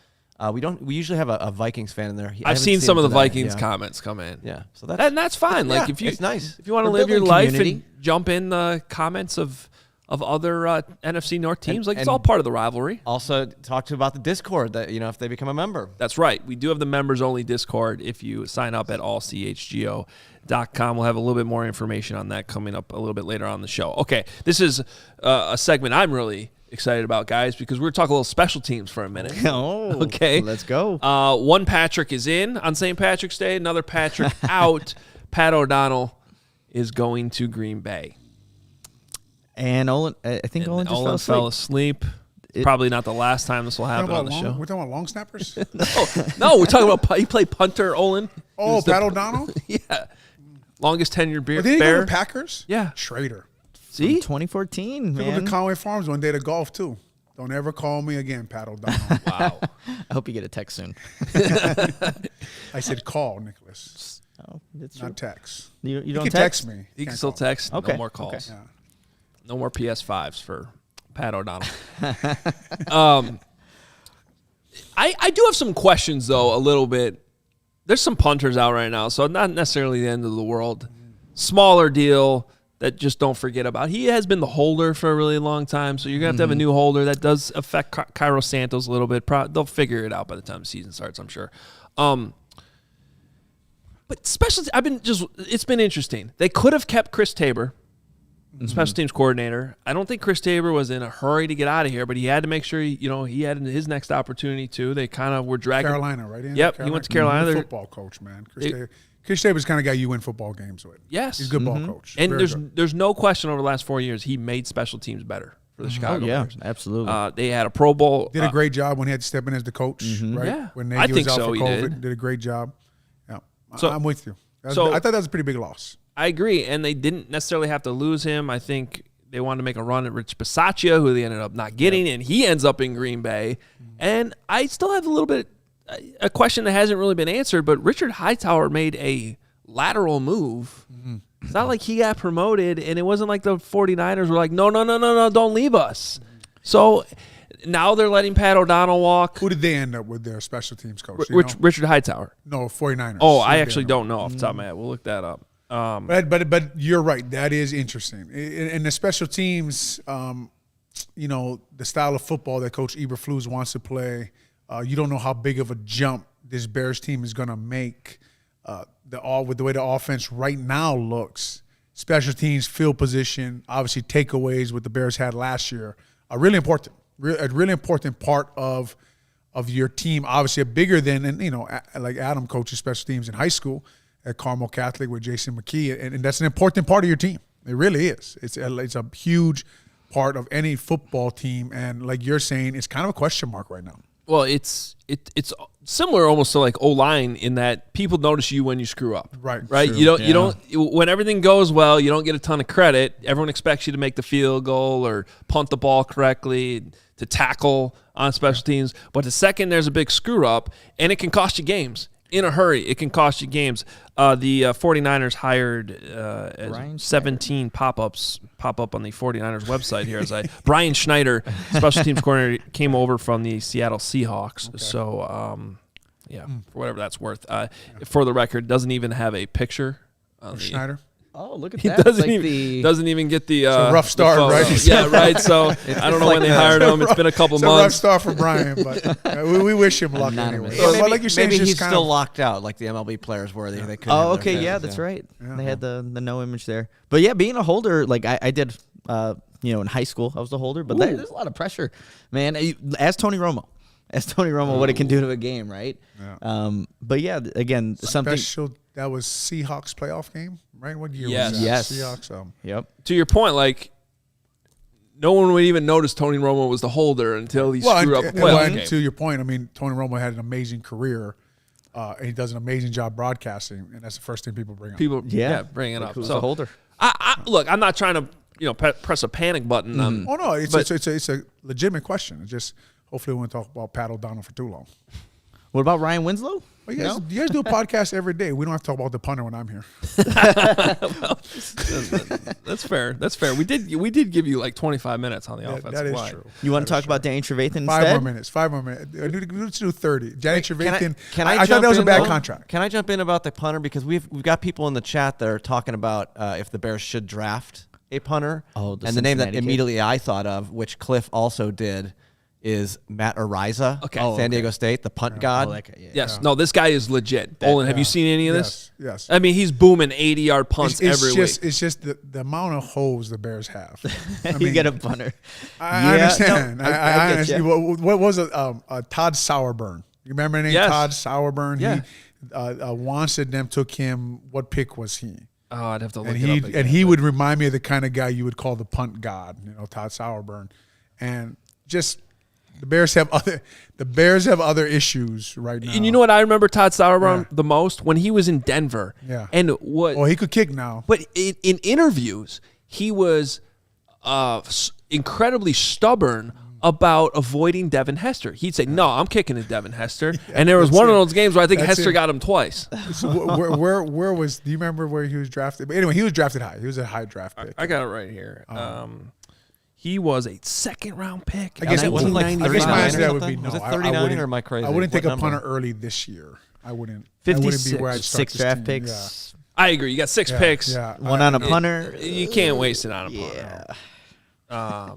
Speaker 4: We usually have a Vikings fan in there.
Speaker 1: I've seen some of the Vikings comments come in.
Speaker 4: Yeah, so
Speaker 1: that's fine.
Speaker 4: Yeah,
Speaker 1: Like if you
Speaker 4: it's nice.
Speaker 1: if you want to
Speaker 2: We're
Speaker 1: live your
Speaker 2: building
Speaker 1: life
Speaker 2: community.
Speaker 1: and jump in the comments of of other NFC North teams. It's
Speaker 4: and
Speaker 1: all part of the rivalry.
Speaker 4: Also, talked about the Discord that if they become a member.
Speaker 1: That's right. We do have the members-only Discord. If you sign up at allchgo.com, we'll have a little bit more information on that coming up a little bit later on the show. Okay, this is a segment I'm really excited about, guys, because we're talking a little special teams for a minute.
Speaker 2: Oh,
Speaker 1: okay.
Speaker 2: Let's go.
Speaker 1: One Patrick is in on St. Patrick's Day. Another Patrick out. Pat O'Donnell is going to Green Bay.
Speaker 2: And Olin, I think Olin just
Speaker 1: fell asleep. Probably not the last time this will happen on the show.
Speaker 3: We're talking about long snappers?
Speaker 1: No, we're talking about he played punter, Olin.
Speaker 3: Oh, Pat O'Donnell?
Speaker 1: Yeah. Longest tenured bear.
Speaker 3: Did he go to Packers?
Speaker 1: Yeah.
Speaker 3: Traitor.
Speaker 1: See?
Speaker 2: 2014,
Speaker 3: He went to Conway Farms one day to golf, too. Don't ever call me again, Pat O'Donnell.
Speaker 1: Wow.
Speaker 2: I hope you get a text soon.
Speaker 3: I said call, Nicholas.
Speaker 2: Oh, that's
Speaker 3: not text.
Speaker 2: You
Speaker 3: You
Speaker 2: don't
Speaker 3: can text me.
Speaker 1: He can still text.
Speaker 2: Okay.
Speaker 1: No more calls.
Speaker 3: Okay. Yeah.
Speaker 1: No more PS5s for Pat O'Donnell. I do have some questions, though, a little bit. There's some punters out right now, so not necessarily the end of the world. Smaller deal that just don't forget about. He has been the holder for a really long time, so you're going to have a new holder. That does affect Cairo Santos a little bit. They'll figure it out by the time the season starts, I'm sure. But special, it's been interesting. They could have kept Chris Tabor, special teams coordinator. I don't think Chris Tabor was in a hurry to get out of here, but he had to make sure he had his next opportunity too. They kind of were dragging
Speaker 3: Carolina, right?
Speaker 1: Yep, he went to Carolina.
Speaker 3: He's a football coach, man. Chris Tabor's the kind of guy you win football games with.
Speaker 1: Yes,
Speaker 3: he's a good ball coach.
Speaker 1: And
Speaker 3: Very
Speaker 1: there's no question over the last 4 years he made special teams better for the Chicago Bears.
Speaker 2: Absolutely.
Speaker 1: They had a Pro Bowl.
Speaker 3: Did a great job when he had to step in as the coach, right?
Speaker 1: Yeah.
Speaker 3: When Nagy was out for
Speaker 1: he
Speaker 3: COVID, did a great job. Yeah,
Speaker 1: So-
Speaker 3: I'm with you. I
Speaker 1: so-
Speaker 3: thought that was a pretty big loss.
Speaker 1: I agree, and they didn't necessarily have to lose him. I think they wanted to make a run at Rich Bisaccia, who they ended up not getting, and he ends up in Green Bay. And I still have a little bit a question that hasn't really been answered, but Richard Hightower made a lateral move. It's not like he got promoted, and it wasn't like the 49ers were like, no, don't leave us. So now they're letting Pat O'Donnell walk.
Speaker 3: Who did they end up with their special teams coach?
Speaker 1: Richard Hightower.
Speaker 3: No, 49ers.
Speaker 1: Oh, I actually don't know off the top of my head. We'll look that up.
Speaker 3: But you're right. That is interesting. In the special teams, the style of football that Coach Eberflus wants to play, you don't know how big of a jump this Bears team is going to make. With the way the offense right now looks, special teams, field position, obviously takeaways what the Bears had last year are really important. A really important part of your team. Obviously, bigger than like Adam coaches special teams in high school at Carmel Catholic with Jason McKee, and that's an important part of your team. It really is. It's a huge part of any football team, and like you're saying, it's kind of a question mark right now.
Speaker 1: Well, it's similar almost to like O-line in that people notice you when you screw up.
Speaker 3: Right.
Speaker 1: Right. You don't when everything goes well, you don't get a ton of credit. Everyone expects you to make the field goal or punt the ball correctly, to tackle on special teams. But the second there's a big screw up, and it can cost you games. In a hurry, it can cost you games. The 49ers hired 17 pop-ups pop up on the 49ers website here. Brian Schneider, special teams coordinator, came over from the Seattle Seahawks. Okay. So, for whatever that's worth. For the record, doesn't even have a picture.
Speaker 3: Schneider?
Speaker 2: Oh, look at
Speaker 1: he
Speaker 2: that.
Speaker 1: Doesn't even get the
Speaker 3: it's a rough start, right?
Speaker 1: Yeah, right. So I don't know when they hired him. It's been a couple months.
Speaker 3: It's a rough start for Brian, but we wish him luck anyway.
Speaker 4: So
Speaker 3: like you're saying,
Speaker 4: maybe he's still locked out, like the MLB players were. They couldn't.
Speaker 2: Oh, okay, yeah, that's right. Yeah. They had the no image there. But yeah, being a holder, like I did, in high school, I was the holder. But there's a lot of pressure, man. Ask Tony Romo. What it can do to a game, right? Yeah. But yeah, again, something
Speaker 3: special. That was Seahawks playoff game, right? What year
Speaker 1: yes.
Speaker 3: was that?
Speaker 2: Yes.
Speaker 3: Seahawks.
Speaker 2: Yep.
Speaker 1: To your point, like no one would even notice Tony Romo was the holder until he screwed up a playoff game.
Speaker 3: To your point, I mean, Tony Romo had an amazing career, and he does an amazing job broadcasting, and that's the first thing people bring up.
Speaker 1: Bring it up.
Speaker 2: Who's the holder?
Speaker 1: Look, I'm not trying to press a panic button.
Speaker 3: Oh no, it's a legitimate question. It's just hopefully we won't talk about Pat O'Donnell for too long.
Speaker 2: What about Ryan Winslow?
Speaker 3: Well, you guys do a podcast every day. We don't have to talk about the punter when I'm here.
Speaker 1: That's fair. That's fair. We did give you like 25 minutes on the offensive line.
Speaker 3: That is true.
Speaker 2: You want to talk about Danny Trevathan instead?
Speaker 3: 5 more minutes. Let's do 30. Danny Trevathan.
Speaker 4: I
Speaker 3: thought that was a bad contract.
Speaker 4: Can I jump in about the punter because we've got people in the chat that are talking about if the Bears should draft a punter.
Speaker 2: Oh,
Speaker 4: and the name that
Speaker 2: Cincinnati kid?
Speaker 4: immediately I thought of, which Cliff also did, is Matt Ariza, San Diego State, the punt god.
Speaker 2: Oh, that guy,
Speaker 1: Yes. No, this guy is legit. Olin, have you seen any of this?
Speaker 3: Yes.
Speaker 1: I mean, he's booming 80-yard punts every week.
Speaker 3: It's just the amount of holes the Bears have. I
Speaker 2: you get a punter.
Speaker 3: I understand.
Speaker 2: No,
Speaker 3: I
Speaker 2: get
Speaker 3: understand.
Speaker 2: you.
Speaker 3: What was it? Todd Sauerburn. You remember the name?
Speaker 1: Yes.
Speaker 3: Todd Sauerburn?
Speaker 1: Yeah.
Speaker 3: Once of them took him. What pick was he?
Speaker 1: Oh, I'd have to look
Speaker 3: And
Speaker 1: it up again.
Speaker 3: he would remind me of the kind of guy you would call the punt god, Todd Sauerburn. And just the Bears have other issues right now.
Speaker 1: And you know what I remember Todd Sauerbrunn the most? When he was in Denver.
Speaker 3: Yeah.
Speaker 1: And what?
Speaker 3: Oh, he could kick now.
Speaker 1: But in interviews, he was incredibly stubborn about avoiding Devin Hester. He'd say, "No, I'm kicking to Devin Hester." And there was one of those games where I think Hester got him twice.
Speaker 3: So where was? Do you remember where he was drafted? But anyway, he was drafted high. He was a high draft pick.
Speaker 1: I got it right here. He was a second-round pick.
Speaker 3: I guess
Speaker 4: wasn't like
Speaker 1: 1999.
Speaker 4: 39
Speaker 3: my answer
Speaker 4: or
Speaker 3: to that would be
Speaker 4: something?
Speaker 3: no.
Speaker 4: Was it
Speaker 3: I
Speaker 4: 39
Speaker 3: wouldn't-
Speaker 4: or am I crazy?
Speaker 3: I wouldn't take
Speaker 4: What
Speaker 3: a punter
Speaker 4: number?
Speaker 3: early this year. I wouldn't.
Speaker 1: 56.
Speaker 3: I wouldn't be where I'd start
Speaker 2: 6
Speaker 3: this
Speaker 2: draft
Speaker 3: team.
Speaker 2: picks.
Speaker 1: I agree. You got 6 picks.
Speaker 3: Yeah.
Speaker 2: One on a punter.
Speaker 1: You can't waste it on a punter.
Speaker 2: Yeah.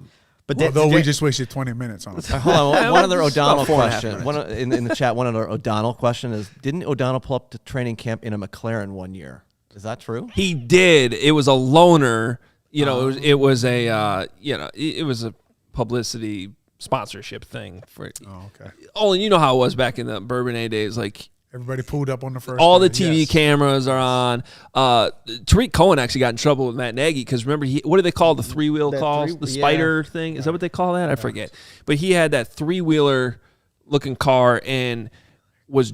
Speaker 2: But
Speaker 3: Although we just wasted 20 minutes on it.
Speaker 4: Hold on. One other
Speaker 1: It's about
Speaker 4: O'Donnell
Speaker 1: 4.5
Speaker 4: question.
Speaker 1: minutes.
Speaker 4: In the chat, one other O'Donnell question is, didn't O'Donnell pull up to training camp in a McLaren one year? Is that true?
Speaker 1: He did. It was a loaner. It was a publicity sponsorship thing for.
Speaker 3: Oh, okay.
Speaker 1: Oh, and you know how it was back in the Bourbon A days. Like
Speaker 3: Everybody pulled up on the first.
Speaker 1: all the
Speaker 3: day.
Speaker 1: TV
Speaker 3: Yes.
Speaker 1: cameras are on. Tariq Cohen actually got in trouble with Matt Nagy because remember what do they call the 3-wheel calls? The spider thing? Is that what they call that? I forget. But he had that 3-wheeler looking car and was.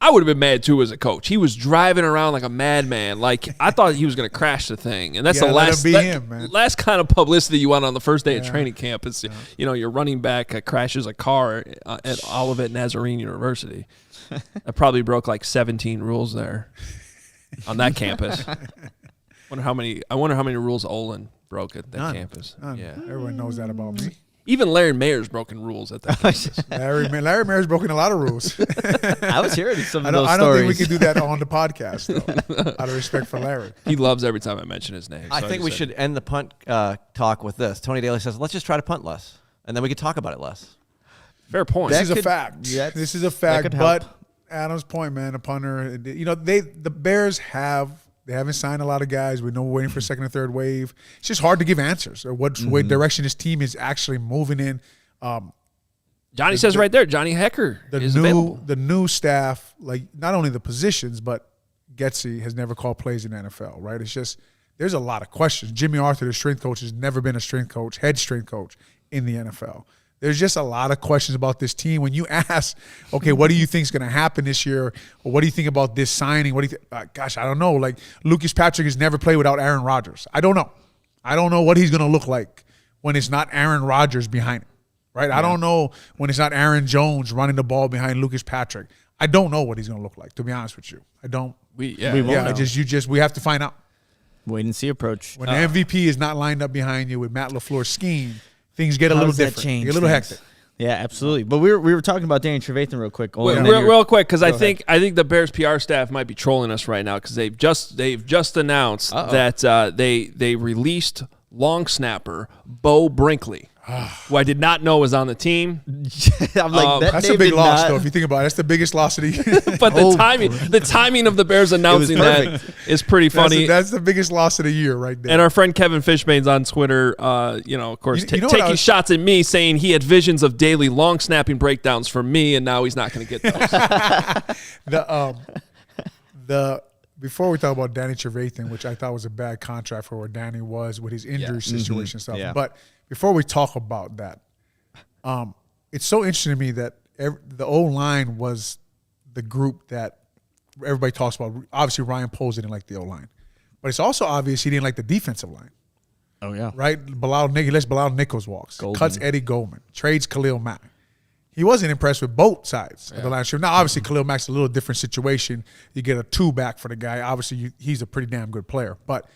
Speaker 1: I would have been mad too as a coach. He was driving around like a madman. Like I thought he was going to crash the thing, and that's the last kind of publicity you want on the first day of training camp. Is your running back crashes a car at Olivet Nazarene University. I probably broke like 17 rules there on that campus. I wonder how many rules Olin broke at that campus.
Speaker 3: None.
Speaker 1: Yeah,
Speaker 3: Everyone knows that about me.
Speaker 1: Even Larry Mayer's broken rules at that campus.
Speaker 3: Larry Mayer's broken a lot of rules.
Speaker 2: I was hearing some of those
Speaker 3: I don't
Speaker 2: stories.
Speaker 3: think we can do that on the podcast, though, out of respect for Larry.
Speaker 1: He loves every time I mention his name.
Speaker 4: I think we should end the punt talk with this. Tony Daly says, let's just try to punt less, and then we could talk about it less.
Speaker 1: Fair point.
Speaker 3: This is a fact. This is a fact. But Adam's point, man, a punter. The Bears haven't signed a lot of guys. We know we're waiting for a second or third wave. It's just hard to give answers or what direction this team is actually moving in.
Speaker 1: Johnny says right there, Johnny Hecker is available.
Speaker 3: The new staff, like not only the positions, but Getsy has never called plays in the NFL, right? It's just there's a lot of questions. Jimmy Arthur, the strength coach, has never been a head strength coach in the NFL. There's just a lot of questions about this team. When you ask, okay, what do you think is going to happen this year? Or what do you think about this signing? What do you think? Gosh, I don't know. Like Lucas Patrick has never played without Aaron Rodgers. I don't know. I don't know what he's going to look like when it's not Aaron Rodgers behind him, right? Yeah. I don't know when it's not Aaron Jones running the ball behind Lucas Patrick. I don't know what he's going to look like, to be honest with you. I don't.
Speaker 2: We won't know.
Speaker 3: We have to find out.
Speaker 2: Wait and see approach.
Speaker 3: When the MVP is not lined up behind you with Matt LaFleur's scheme, things get a little different. They get a little hectic.
Speaker 2: Yeah, absolutely. But we were talking about Danny Trevathan real quick.
Speaker 1: Real quick, because I think the Bears PR staff might be trolling us right now because they've just announced that they released long snapper Bo Brinkley, who I did not know was on the team.
Speaker 2: I'm like,
Speaker 3: that's a big loss, though. If you think about it, that's the biggest loss of the year.
Speaker 1: But the timing of the Bears announcing that is pretty funny.
Speaker 3: That's the biggest loss of the year, right there.
Speaker 1: And our friend Kevin Fishbane's on Twitter, of course, taking shots at me, saying he had visions of daily long snapping breakdowns from me, and now he's not going to get those.
Speaker 3: Before we talk about Danny Trevathan, which I thought was a bad contract for where Danny was with his injury situation and stuff. Yeah. But before we talk about that, it's so interesting to me that the O-line was the group that everybody talks about. Obviously, Ryan Poles didn't like the O-line. But it's also obvious he didn't like the defensive line.
Speaker 2: Oh, yeah.
Speaker 3: Right? He lets Bilal Nichols walks. Cuts Eddie Goldman. Trades Khalil Mack. He wasn't impressed with both sides of the line. Now, obviously, Khalil Mack's a little different situation. You get a 2 back for the guy. Obviously, he's a pretty damn good player. But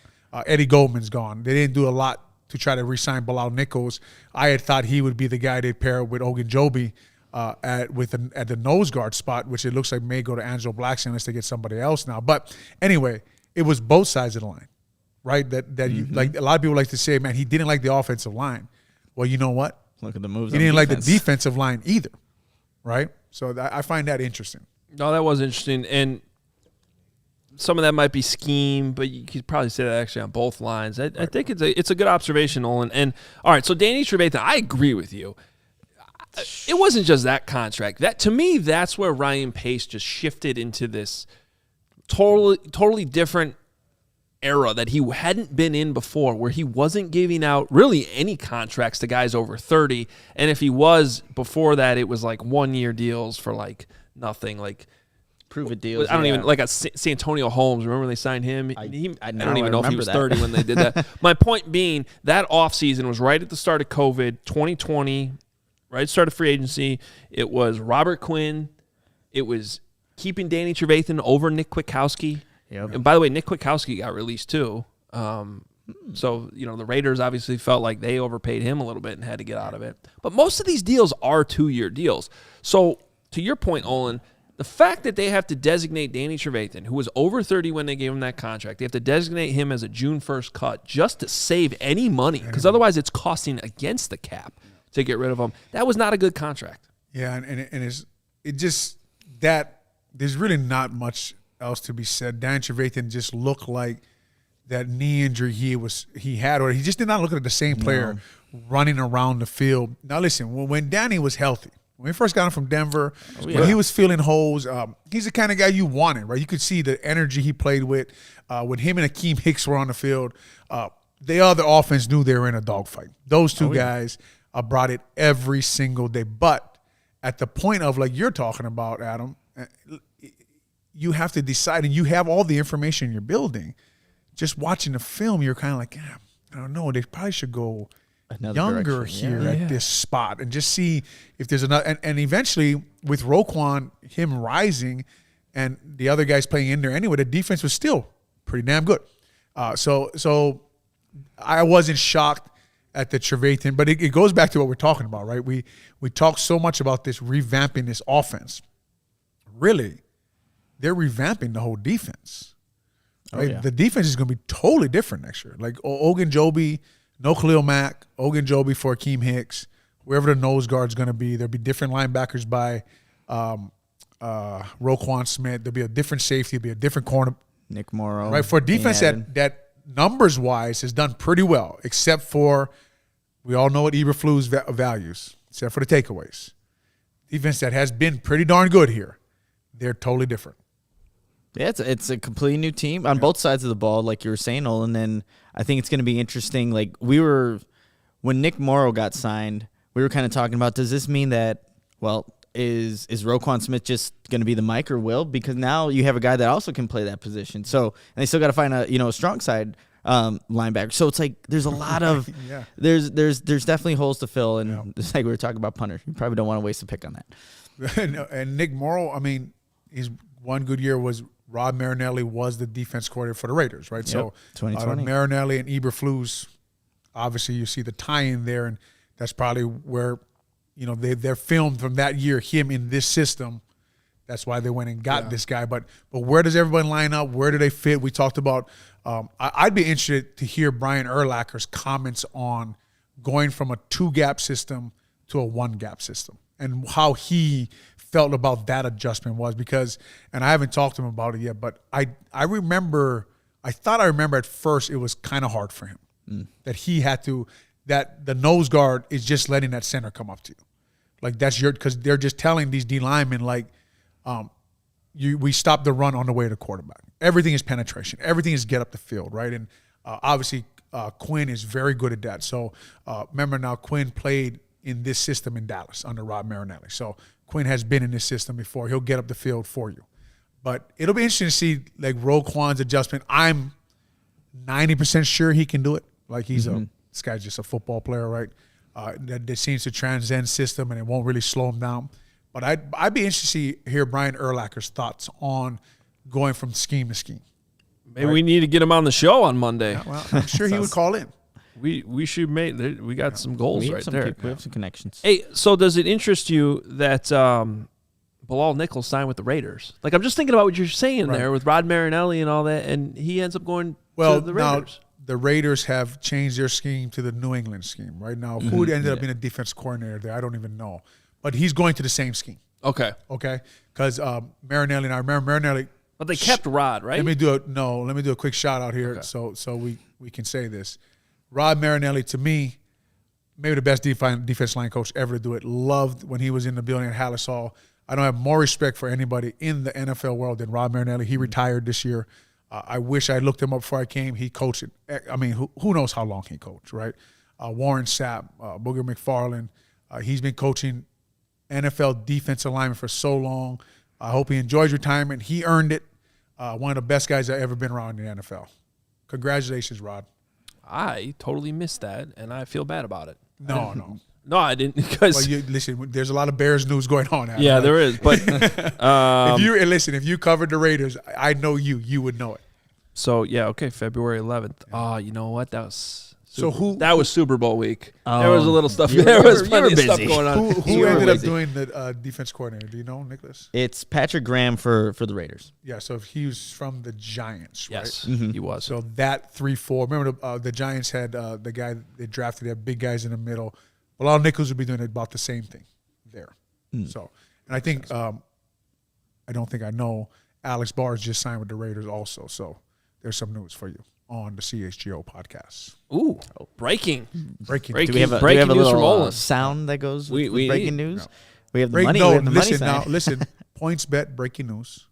Speaker 3: Eddie Goldman's gone. They didn't do a lot to try to re-sign Bilal Nichols. I had thought he would be the guy they'd pair with Ogunjobi at the nose guard spot, which it looks like may go to Angelo Blackson unless they get somebody else now. But anyway, it was both sides of the line. right? That you like. A lot of people like to say, man, he didn't like the offensive line. Well, you know what?
Speaker 2: Look at the moves.
Speaker 3: He didn't like the defensive line either, right? So I find that interesting.
Speaker 1: No, that was interesting, and some of that might be scheme, but you could probably say that actually on both lines. I think it's a good observation, Olin. And all right, so Danny Trevathan, I agree with you. It wasn't just that contract. That to me, that's where Ryan Pace just shifted into this totally different era that he hadn't been in before, where he wasn't giving out really any contracts to guys over 30. And if he was before that, it was like 1-year deals for like nothing, like
Speaker 2: prove it deals.
Speaker 1: I don't even like a Santonio Holmes. Remember when they signed him? I don't even know if he was 30 when they did that. My point being, that offseason was right at the start of COVID, 2020, right at the start of free agency. It was Robert Quinn. It was keeping Danny Trevathan over Nick Kwiatkowski.
Speaker 2: Yep.
Speaker 1: And by the way, Nick Kwiatkowski got released too. So, the Raiders obviously felt like they overpaid him a little bit and had to get out of it. But most of these deals are 2-year deals. So, to your point, Olin, the fact that they have to designate Danny Trevathan, who was over 30 when they gave him that contract, they have to designate him as a June 1st cut just to save any money, because otherwise it's costing against the cap to get rid of him. That was not a good contract.
Speaker 3: Yeah, and it just that there's really not much else to be said. Danny Trevathan just looked like that knee injury he had, or he just did not look like the same player running around the field. Now listen, when Danny was healthy, when we first got him from Denver, when he was feeling holes, he's the kind of guy you wanted, right? You could see the energy he played with. When him and Akeem Hicks were on the field, the other offense knew they were in a dogfight. Those two guys brought it every single day. But at the point of, like you're talking about, Adam, you have to decide, and you have all the information you're building. Just watching the film, you're kind of like, I don't know, they probably should go younger here at this spot and just see if there's another. And eventually, with Roquan, him rising, and the other guys playing in there anyway, the defense was still pretty damn good. So I wasn't shocked at the Trevathan, but it goes back to what we're talking about, right? We talk so much about this revamping this offense. Really, they're revamping the whole defense. Right? The defense is going to be totally different next year. Like Ogunjobi, no Khalil Mack, Ogunjobi for Akeem Hicks, wherever the nose guard's going to be. There'll be different linebackers by Roquan Smith. There'll be a different safety. There'll be a different corner.
Speaker 2: Nick Morrow.
Speaker 3: Right, for a defense that numbers-wise has done pretty well, except for we all know what Eberflus values, except for the takeaways. Defense that has been pretty darn good here. They're totally different.
Speaker 2: Yeah, it's a completely new team on both sides of the ball, like you were saying, Olin. And I think it's going to be interesting. Like when Nick Morrow got signed, we were kind of talking about, does this mean that, is Roquan Smith just going to be the Mike or Will? Because now you have a guy that also can play that position. So, and they still got to find a strong side linebacker. So it's like there's a lot of there's definitely holes to fill, and it's like we were talking about punter. You probably don't want to waste a pick on that.
Speaker 3: And Nick Morrow, I mean, his one good year was Rod Marinelli was the defense coordinator for the Raiders, right?
Speaker 2: Yep,
Speaker 3: so
Speaker 2: 2020.
Speaker 3: Marinelli and Eberflus, obviously you see the tie-in there, and that's probably where they're filmed from that year, him in this system. That's why they went and got this guy. But where does everybody line up? Where do they fit? We talked about I'd be interested to hear Brian Urlacher's comments on going from a 2-gap system to a 1-gap system and how he felt about that adjustment was, because, and I haven't talked to him about it yet, but I thought I remember at first it was kind of hard for him that he had to, that the nose guard is just letting that center come up to you. Like that's because they're just telling these D linemen like, we stop the run on the way to the quarterback. Everything is penetration. Everything is get up the field, right? And obviously Quinn is very good at that. So remember now, Quinn played in this system in Dallas under Rod Marinelli. So Quinn has been in this system before. He'll get up the field for you. But it'll be interesting to see like Roquan's adjustment. I'm 90% sure he can do it. Like this guy's just a football player, right? That seems to transcend system and it won't really slow him down. But I'd be interested to hear Brian Urlacher's thoughts on going from scheme to scheme.
Speaker 1: Maybe we need to get him on the show on Monday.
Speaker 3: Yeah, well, I'm sure he would call in.
Speaker 1: We should make. We got some goals right there.
Speaker 2: We have some connections.
Speaker 1: Hey, so does it interest you that Lael Nichols signed with the Raiders? Like, I'm just thinking about what you're saying there with Rod Marinelli and all that, and he ends up going to the Raiders.
Speaker 3: the Raiders have changed their scheme to the New England scheme right now. Who ended up being a defense coordinator there, I don't even know. But he's going to the same scheme.
Speaker 1: Okay.
Speaker 3: Because Marinelli, and I remember Marinelli.
Speaker 1: But they kept Rod, right?
Speaker 3: Let me do a quick shout out here so we can say this. Rod Marinelli, to me, maybe the best defense line coach ever to do it. Loved when he was in the building at Hallis Hall. I don't have more respect for anybody in the NFL world than Rod Marinelli. He retired this year. I wish I looked him up before I came. He coached it. I mean, who knows how long he coached, right? Warren Sapp, Booger McFarland. He's been coaching NFL defensive linemen for so long. I hope he enjoys retirement. He earned it. One of the best guys I've ever been around in the NFL. Congratulations, Rod.
Speaker 1: I totally missed that, and I feel bad about it.
Speaker 3: No.
Speaker 1: No, I didn't, because
Speaker 3: listen, there's a lot of Bears news going on.
Speaker 1: Yeah, right? There is. But
Speaker 3: if you covered the Raiders, I know you would know it.
Speaker 1: So February 11th. Oh, you know what? That was
Speaker 3: that
Speaker 1: was Super Bowl week. There was a little stuff. There was plenty of stuff going on.
Speaker 3: Who ended up doing the defense coordinator? Do you know, Nicholas?
Speaker 2: It's Patrick Graham for the Raiders.
Speaker 3: Yeah, so he was from the Giants, right?
Speaker 1: Yes, he was.
Speaker 3: So that 3-4. Remember the Giants had the guy they drafted. They had big guys in the middle. Well, all Nichols would be doing about the same thing there. So, and I think I don't think I know Alex Barrs just signed with the Raiders also. So there's some news for you on the CHGO podcast.
Speaker 1: Ooh, breaking.
Speaker 2: Do we have a
Speaker 1: news from
Speaker 2: little sound that goes with breaking news?
Speaker 3: No.
Speaker 2: We have the money. No,
Speaker 3: listen. PointsBet breaking news.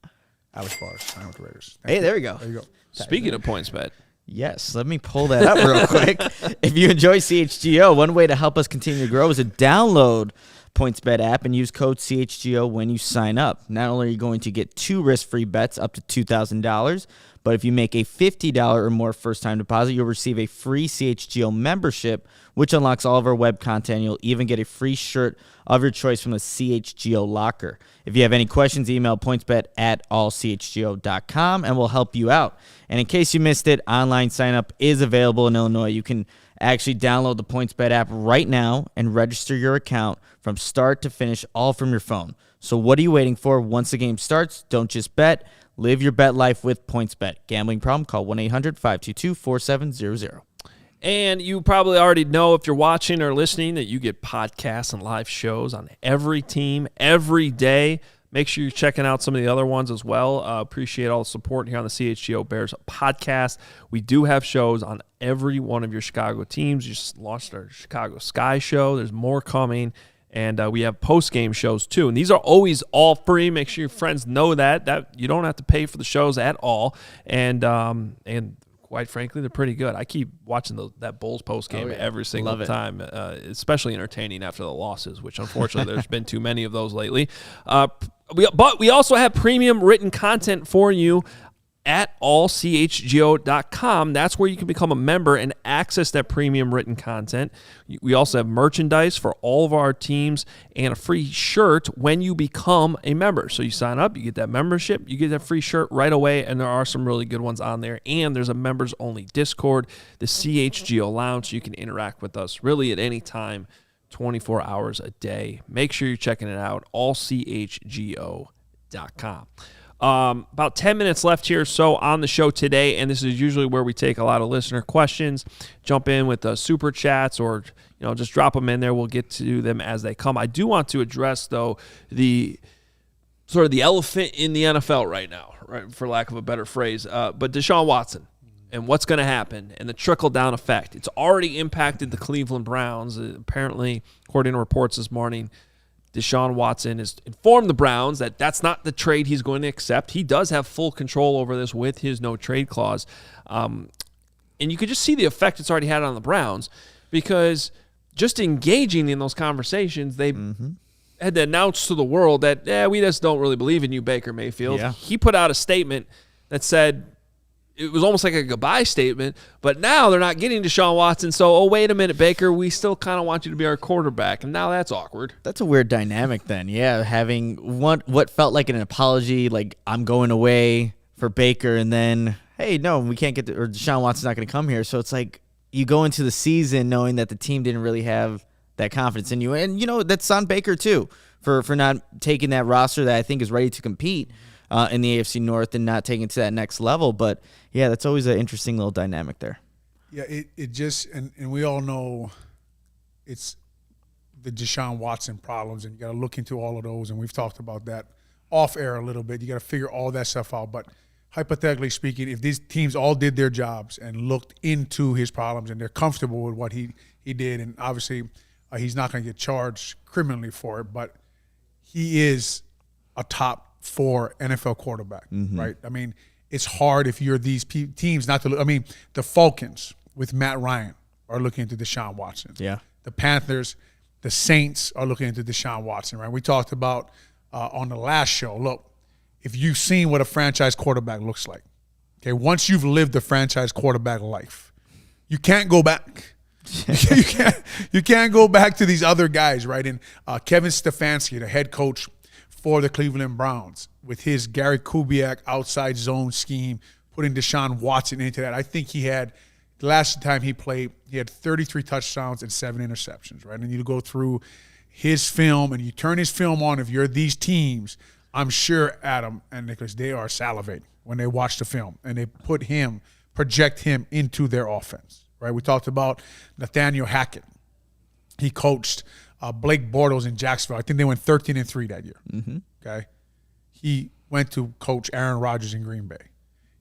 Speaker 3: Alex Barrs signed with the Raiders.
Speaker 2: There we go.
Speaker 3: There you go.
Speaker 1: Speaking of PointsBet.
Speaker 2: Yes, let me pull that up real quick. If you enjoy CHGO, one way to help us continue to grow is to download PointsBet app and use code CHGO when you sign up. Not only are you going to get 2 risk-free bets up to $2,000, but if you make a $50 or more first-time deposit, you'll receive a free CHGO membership, which unlocks all of our web content. You'll even get a free shirt of your choice from the CHGO locker. If you have any questions, email pointsbet@allchgo.com, and we'll help you out. And in case you missed it, online sign-up is available in Illinois. You can actually download the PointsBet app right now and register your account from start to finish, all from your phone. So what are you waiting for? Once the game starts, don't just bet. Live your bet life with PointsBet. Gambling problem? Call 1-800-522-4700.
Speaker 1: And you probably already know, if you're watching or listening, that you get podcasts and live shows on every team every day. Make sure you're checking out some of the other ones as well. Appreciate all the support here on the CHGO Bears Podcast. We do have shows on every one of your Chicago teams. We just launched our Chicago Sky Show. There's more coming. And we have post-game shows, too. And these are always all free. Make sure your friends know that you don't have to pay for the shows at all. And quite frankly, they're pretty good. I keep watching that Bulls post-game every single time, especially entertaining after the losses, which unfortunately there's been too many of those lately. But we also have premium written content for you at allchgo.com. That's where you can become a member and access that premium written content. We also have merchandise for all of our teams and a free shirt when you become a member. So you sign up, you get that membership, you get that free shirt right away, and there are some really good ones on there. And there's a members-only Discord, the CHGO Lounge, so you can interact with us really at any time, 24 hours a day. Make sure you're checking it out, allchgo.com. About 10 minutes left here so on the show today, and this is usually where we take a lot of listener questions, jump in with super chats, or just drop them in there. We'll get to them as they come. I do want to address, though, the sort of the elephant in the NFL right now, right, for lack of a better phrase, but Deshaun Watson and what's going to happen and the trickle-down effect. It's already impacted the Cleveland Browns. Apparently, according to reports this morning, Deshaun Watson has informed the Browns that that's not the trade he's going to accept. He does have full control over this with his no-trade clause. And you could just see the effect it's already had on the Browns, because just engaging in those conversations, they had to announce to the world that, we just don't really believe in you, Baker Mayfield. Yeah. He put out a statement that said, it was almost like a goodbye statement, but now they're not getting Deshaun Watson, so, wait a minute, Baker, we still kind of want you to be our quarterback, and now that's awkward.
Speaker 2: That's a weird dynamic then, having what felt like an apology, like I'm going away for Baker, and then, hey, no, we can't get or Deshaun Watson's not going to come here, so it's like you go into the season knowing that the team didn't really have that confidence in you, and, that's on Baker too, for not taking that roster that I think is ready to compete in the AFC North and not taking it to that next level. But, yeah, that's always an interesting little dynamic there.
Speaker 3: Yeah, it just and we all know it's the Deshaun Watson problems, and you got to look into all of those, and we've talked about that off air a little bit. You got to figure all that stuff out. But hypothetically speaking, if these teams all did their jobs and looked into his problems and they're comfortable with what he did, and obviously he's not going to get charged criminally for it, but he is a top 4 NFL quarterback, right? I mean, it's hard if you're these teams not to look. I mean, the Falcons with Matt Ryan are looking into Deshaun Watson.
Speaker 2: Yeah.
Speaker 3: The Panthers, the Saints are looking into Deshaun Watson, right? We talked about on the last show, look, if you've seen what a franchise quarterback looks like, okay, once you've lived the franchise quarterback life, you can't go back. you can't go back to these other guys, right? And Kevin Stefanski, the head coach for the Cleveland Browns, with his Gary Kubiak outside zone scheme, putting Deshaun Watson into that. I think he had, the last time he played, he had 33 touchdowns and 7 interceptions, right? And you go through his film and you turn his film on, if you're these teams, I'm sure Adam and Nicholas, they are salivating when they watch the film and they project him into their offense, right? We talked about Nathaniel Hackett. He coached Blake Bortles in Jacksonville. I think they went 13-3 that year, okay? He went to coach Aaron Rodgers in Green Bay.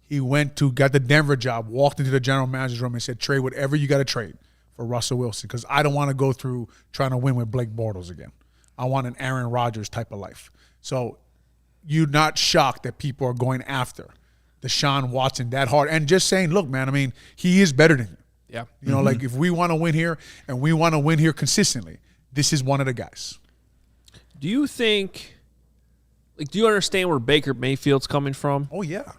Speaker 3: He got the Denver job, walked into the general manager's room and said, trade whatever you got to trade for Russell Wilson, because I don't want to go through trying to win with Blake Bortles again. I want an Aaron Rodgers type of life. So you're not shocked that people are going after Deshaun Watson that hard and just saying, look, man, I mean, he is better than you.
Speaker 1: Yeah.
Speaker 3: You know, like if we want to win here and we want to win here consistently, this is one of the guys.
Speaker 1: Do you think, like, do you understand where Baker Mayfield's coming from?
Speaker 3: Oh, yeah.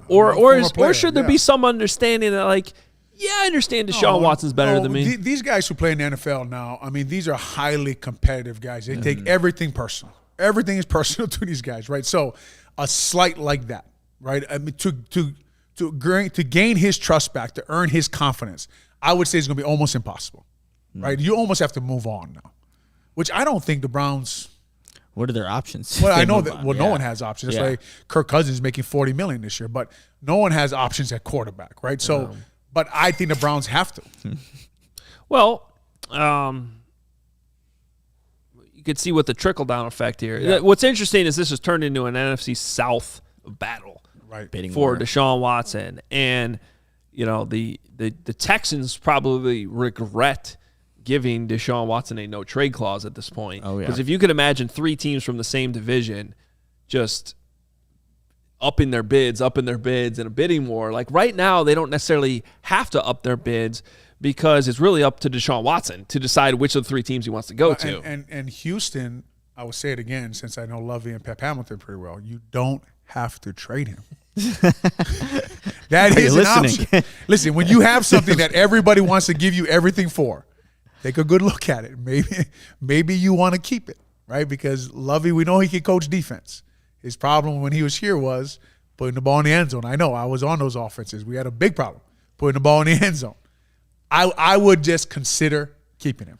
Speaker 1: Or should there be some understanding that, like, yeah, I understand Deshaun Watson's better than me.
Speaker 3: These guys who play in the NFL now, I mean, these are highly competitive guys. They take everything personal. Everything is personal to these guys, right? So a slight like that, right? I mean, to gain his trust back, to earn his confidence, I would say it's going to be almost impossible, right? You almost have to move on now, which I don't think the Browns.
Speaker 2: What are their options?
Speaker 3: Well, I know that. Well, no one has options. It's like Kirk Cousins making $40 million this year, but no one has options at quarterback, right? So, but I think the Browns have to.
Speaker 1: Well, you could see what the trickle-down effect here. Yeah. What's interesting is this has turned into an NFC South battle,
Speaker 3: right?
Speaker 1: For Deshaun Watson, and you know the Texans probably regret giving Deshaun Watson a no-trade clause at this point. Oh, yeah. Because if you could imagine 3 teams from the same division just upping their bids in a bidding war. Like right now, they don't necessarily have to up their bids because it's really up to Deshaun Watson to decide which of the 3 teams he wants to go to.
Speaker 3: And Houston, I will say it again since I know Lovey and Pep Hamilton pretty well, you don't have to trade him. That is an option. Listen, when you have something that everybody wants to give you everything for, take a good look at it. Maybe you want to keep it, right? Because Lovey, we know he can coach defense. His problem when he was here was putting the ball in the end zone. I know. I was on those offenses. We had a big problem putting the ball in the end zone. I would just consider keeping him.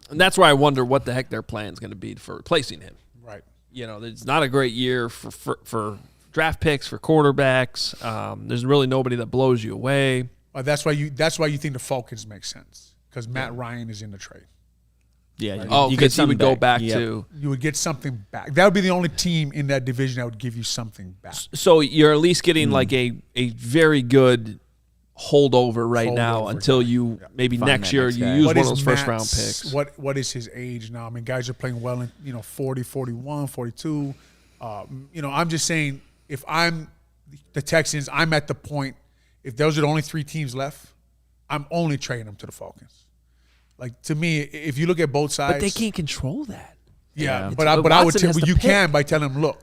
Speaker 1: And that's where I wonder what the heck their plan is going to be for replacing him.
Speaker 3: Right.
Speaker 1: You know, it's not a great year for draft picks, for quarterbacks. There's really nobody that blows you away.
Speaker 3: That's why you think the Falcons make sense. Because Matt Ryan is in the trade.
Speaker 2: Yeah.
Speaker 3: Right?
Speaker 1: Oh, because he would go back to.
Speaker 3: You would get something back. That would be the only team in that division that would give you something back.
Speaker 1: So you're at least getting like a very good holdover now until you maybe next year you use one of those first-round picks.
Speaker 3: What is his age now? I mean, guys are playing well in 40, 41, 42. I'm just saying if I'm the Texans, I'm at the point, if those are the only 3 teams left, I'm only trading them to the Falcons. Like, to me, if you look at both sides.
Speaker 1: But they can't control that.
Speaker 3: Yeah, but I would tell you can by telling them, look.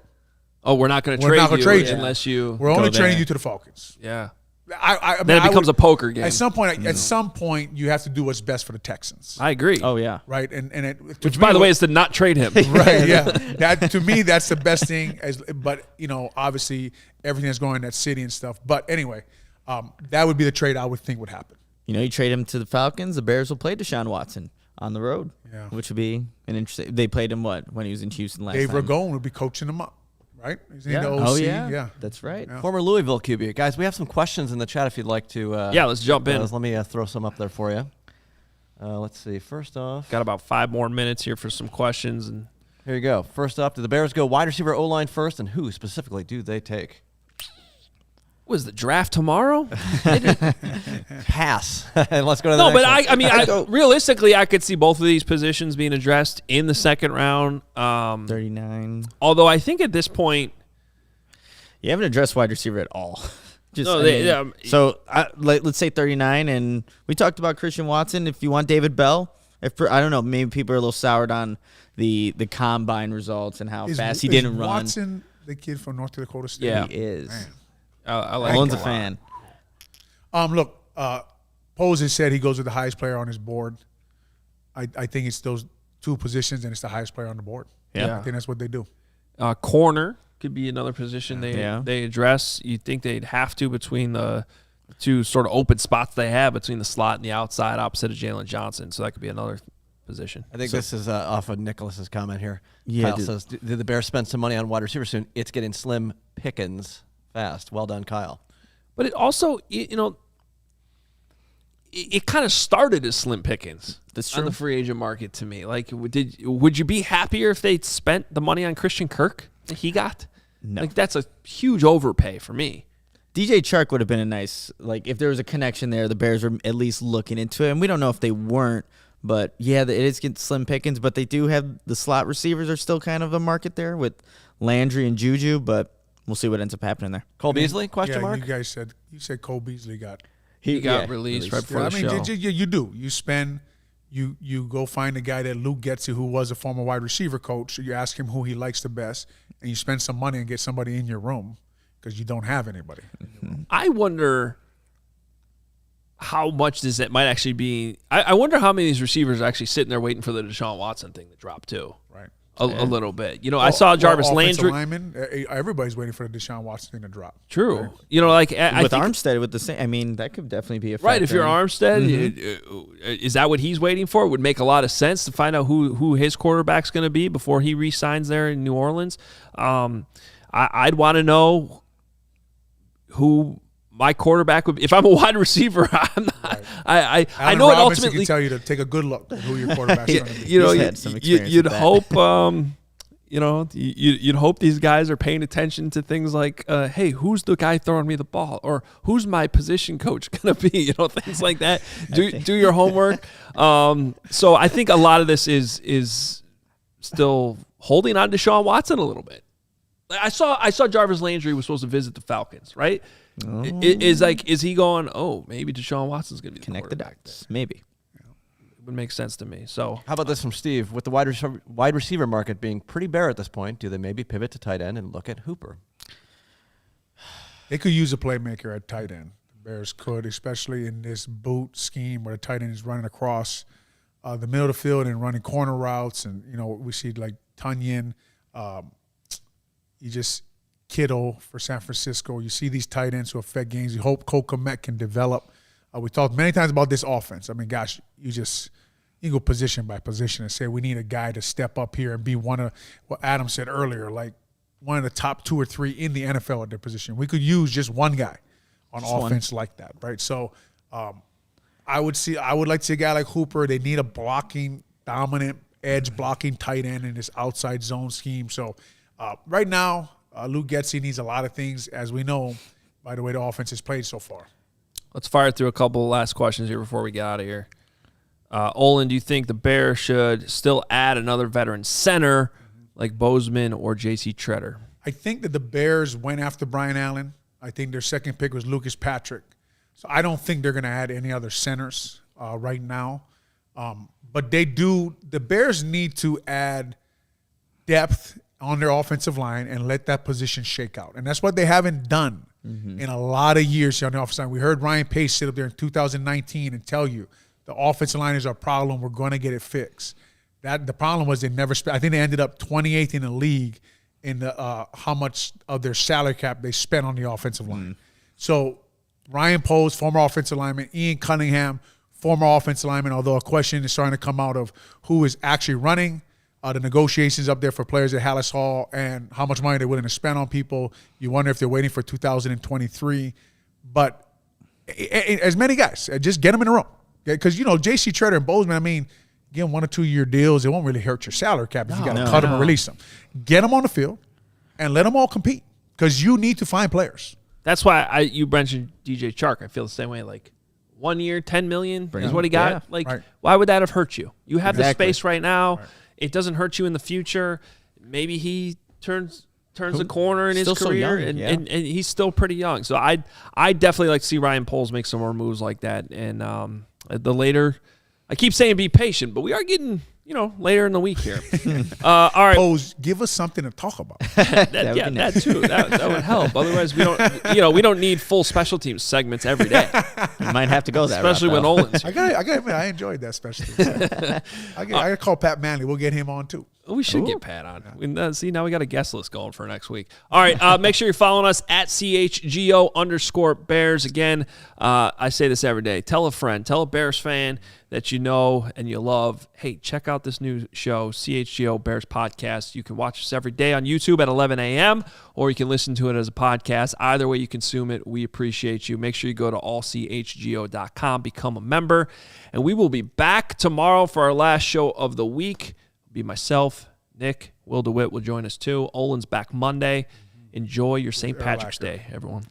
Speaker 1: Oh, we're not going to trade you unless you.
Speaker 3: We're only trading you to the Falcons.
Speaker 1: Yeah.
Speaker 3: Then
Speaker 1: it becomes a poker game.
Speaker 3: At some point, you have to do what's best for the Texans.
Speaker 1: I agree.
Speaker 2: Oh yeah.
Speaker 3: Right,
Speaker 1: which, by the way, is to not trade him.
Speaker 3: Right. Yeah. That to me, that's the best thing. But obviously, everything that's going in that city and stuff. But anyway, that would be the trade I would think would happen.
Speaker 2: You trade him to the Falcons, the Bears will play Deshaun Watson on the road,
Speaker 3: yeah,
Speaker 2: which would be an interesting. They played him when he was in Houston last time.
Speaker 3: Dave Ragone would be coaching him up. right? He's in the OC.
Speaker 2: Oh, yeah. That's right.
Speaker 3: Yeah.
Speaker 4: Former Louisville QB. Guys, we have some questions in the chat if you'd like to.
Speaker 1: Let's jump in.
Speaker 4: Let me throw some up there for you. Let's see. First off.
Speaker 1: Got about 5 more minutes here for some questions. And
Speaker 4: here you go. First up, do the Bears go wide receiver, O-line first, and who specifically do they take?
Speaker 1: Was the draft tomorrow?
Speaker 4: Pass. And let's go to the next one.
Speaker 1: I mean, realistically, I could see both of these positions being addressed in the second round.
Speaker 2: 39.
Speaker 1: Although I think at this point,
Speaker 2: you haven't addressed wide receiver at all.
Speaker 1: So
Speaker 2: let's say 39, and we talked about Christian Watson. If you want David Bell, I don't know, maybe people are a little soured on the combine results and how fast he didn't run.
Speaker 3: Watson, the kid from North Dakota State?
Speaker 1: Yeah.
Speaker 2: He is.
Speaker 3: Man.
Speaker 1: I like
Speaker 2: Olin's
Speaker 1: him
Speaker 2: a fan.
Speaker 3: Look, Pose has said he goes with the highest player on his board. I think it's those 2 positions, and it's the highest player on the board.
Speaker 1: Yeah.
Speaker 3: I think that's what they do.
Speaker 1: Corner could be another position they address. You'd think they'd have to between the 2 sort of open spots they have between the slot and the outside opposite of Jalen Johnson. So that could be another position.
Speaker 4: I think this is off of Nicholas's comment here.
Speaker 2: Yeah,
Speaker 4: Kyle says, did the Bears spend some money on wide receiver soon? It's getting slim pickings fast. Well done, Kyle.
Speaker 1: But it also, it kind of started as slim pickings on the free agent market to me. Like, would you be happier if they'd spent the money on Christian Kirk that he got?
Speaker 2: No.
Speaker 1: Like, that's a huge overpay for me.
Speaker 2: DJ Chark would have been a nice, like, if there was a connection there, the Bears were at least looking into it. And we don't know if they weren't, but yeah, it is getting slim pickings. But they do have the slot receivers are still kind of a market there with Landry and Juju, but we'll see what ends up happening there.
Speaker 4: Cole Beasley? Question mark.
Speaker 3: You said Cole Beasley got.
Speaker 1: He got released right before the show.
Speaker 3: You do. You spend. You go find a guy that Luke Getsy, who was a former wide receiver coach. You ask him who he likes the best, and you spend some money and get somebody in your room because you don't have anybody.
Speaker 1: I wonder how much this might actually be. I wonder how many of these receivers are actually sitting there waiting for the Deshaun Watson thing to drop too.
Speaker 3: Right.
Speaker 1: A little bit. I saw Jarvis Landry.
Speaker 3: Lineman, everybody's waiting for the Deshaun Watson thing to drop.
Speaker 1: True.
Speaker 2: Right.
Speaker 1: I
Speaker 2: with
Speaker 1: think,
Speaker 2: Armstead, with the same. I mean, that could definitely be a factor.
Speaker 1: right. If you're Armstead, is that what he's waiting for? It would make a lot of sense to find out who his quarterback's going to be before he re-signs there in New Orleans. I'd want to know who my quarterback would be. If I'm a wide receiver, I'm not. Right. I know
Speaker 3: Robinson
Speaker 1: it ultimately
Speaker 3: can tell you to take a good look at who your quarterback's going to be.
Speaker 1: You'd hope. You'd hope these guys are paying attention to things like, hey, who's the guy throwing me the ball, or who's my position coach gonna be? Things like that. Do your homework. So I think a lot of this is still holding on to Deshaun Watson a little bit. I saw Jarvis Landry was supposed to visit the Falcons, right? Oh. Is he going? Oh, maybe Deshaun Watson's going to be
Speaker 2: connect the dots. Maybe
Speaker 1: it would make sense to me. So,
Speaker 4: how about this from Steve? With the wide receiver market being pretty bare at this point, do they maybe pivot to tight end and look at Hooper?
Speaker 3: They could use a playmaker at tight end. The Bears could, especially in this boot scheme where the tight end is running across the middle of the field and running corner routes, and we see like Tunyon. Kittle for San Francisco. You see these tight ends who affect games. You hope Cole Kmet can develop. We talked many times about this offense. I mean, gosh, you go position by position and say we need a guy to step up here and be one of what Adam said earlier, like one of the top 2 or 3 in the NFL at their position. We could use just one guy on offense like that, right? So I would like to see a guy like Hooper. They need a blocking, dominant edge blocking tight end in this outside zone scheme. So right now, Luke Getsy needs a lot of things, as we know, by the way the offense has played so far.
Speaker 1: Let's fire through a couple last questions here before we get out of here. Olin, do you think the Bears should still add another veteran center like Bozeman or J.C. Tretter?
Speaker 3: I think that the Bears went after Brian Allen. I think their second pick was Lucas Patrick. So I don't think they're going to add any other centers right now. But the Bears need to add depth on their offensive line and let that position shake out. And that's what they haven't done in a lot of years here on the offensive line. We heard Ryan Pace sit up there in 2019 and tell you the offensive line is our problem. We're going to get it fixed. The problem was they never spent. I think they ended up 28th in the league in the how much of their salary cap they spent on the offensive line. So Ryan Post, former offensive lineman, Ian Cunningham, former offensive lineman, although a question is starting to come out of who is actually running the negotiations up there for players at Hallis Hall and how much money they're willing to spend on people. You wonder if they're waiting for 2023. But as many guys, just get them in a row. Because, J.C. Tretter and Bozeman, I mean, give them 1 or 2 year deals. It won't really hurt your salary cap if you got to cut them and release them. Get them on the field and let them all compete because you need to find players.
Speaker 1: That's why you mentioned DJ Chark. I feel the same way. Like 1 year, $10 million is what he got. Why would that have hurt you? You have the space right now. Right. It doesn't hurt you in the future. Maybe he turns a corner in his career, so and he's still pretty young. So I definitely like to see Ryan Poles make some more moves like that. And the later, I keep saying be patient, but we are getting later in the week here. All right,
Speaker 3: Poles, give us something to talk about.
Speaker 1: that too. That would help. Otherwise, we don't need full special teams segments every day.
Speaker 2: You might have to go that
Speaker 1: especially when Olin's.
Speaker 3: I got to admit, I enjoyed that special teams. I got to call Pat Manley. We'll get him on too.
Speaker 1: We should get Pat on. See, now we got a guest list going for next week. All right, make sure you're following us at CHGO_Bears. Again, I say this every day. Tell a friend, tell a Bears fan that you know and you love. Hey, check out this new show, CHGO Bears Podcast. You can watch us every day on YouTube at 11 a.m., or you can listen to it as a podcast. Either way you consume it, we appreciate you. Make sure you go to allchgo.com, become a member, and we will be back tomorrow for our last show of the week. Be myself, Nick, Will DeWitt will join us too. Olin's back Monday. Enjoy your St. Patrick's Day, everyone.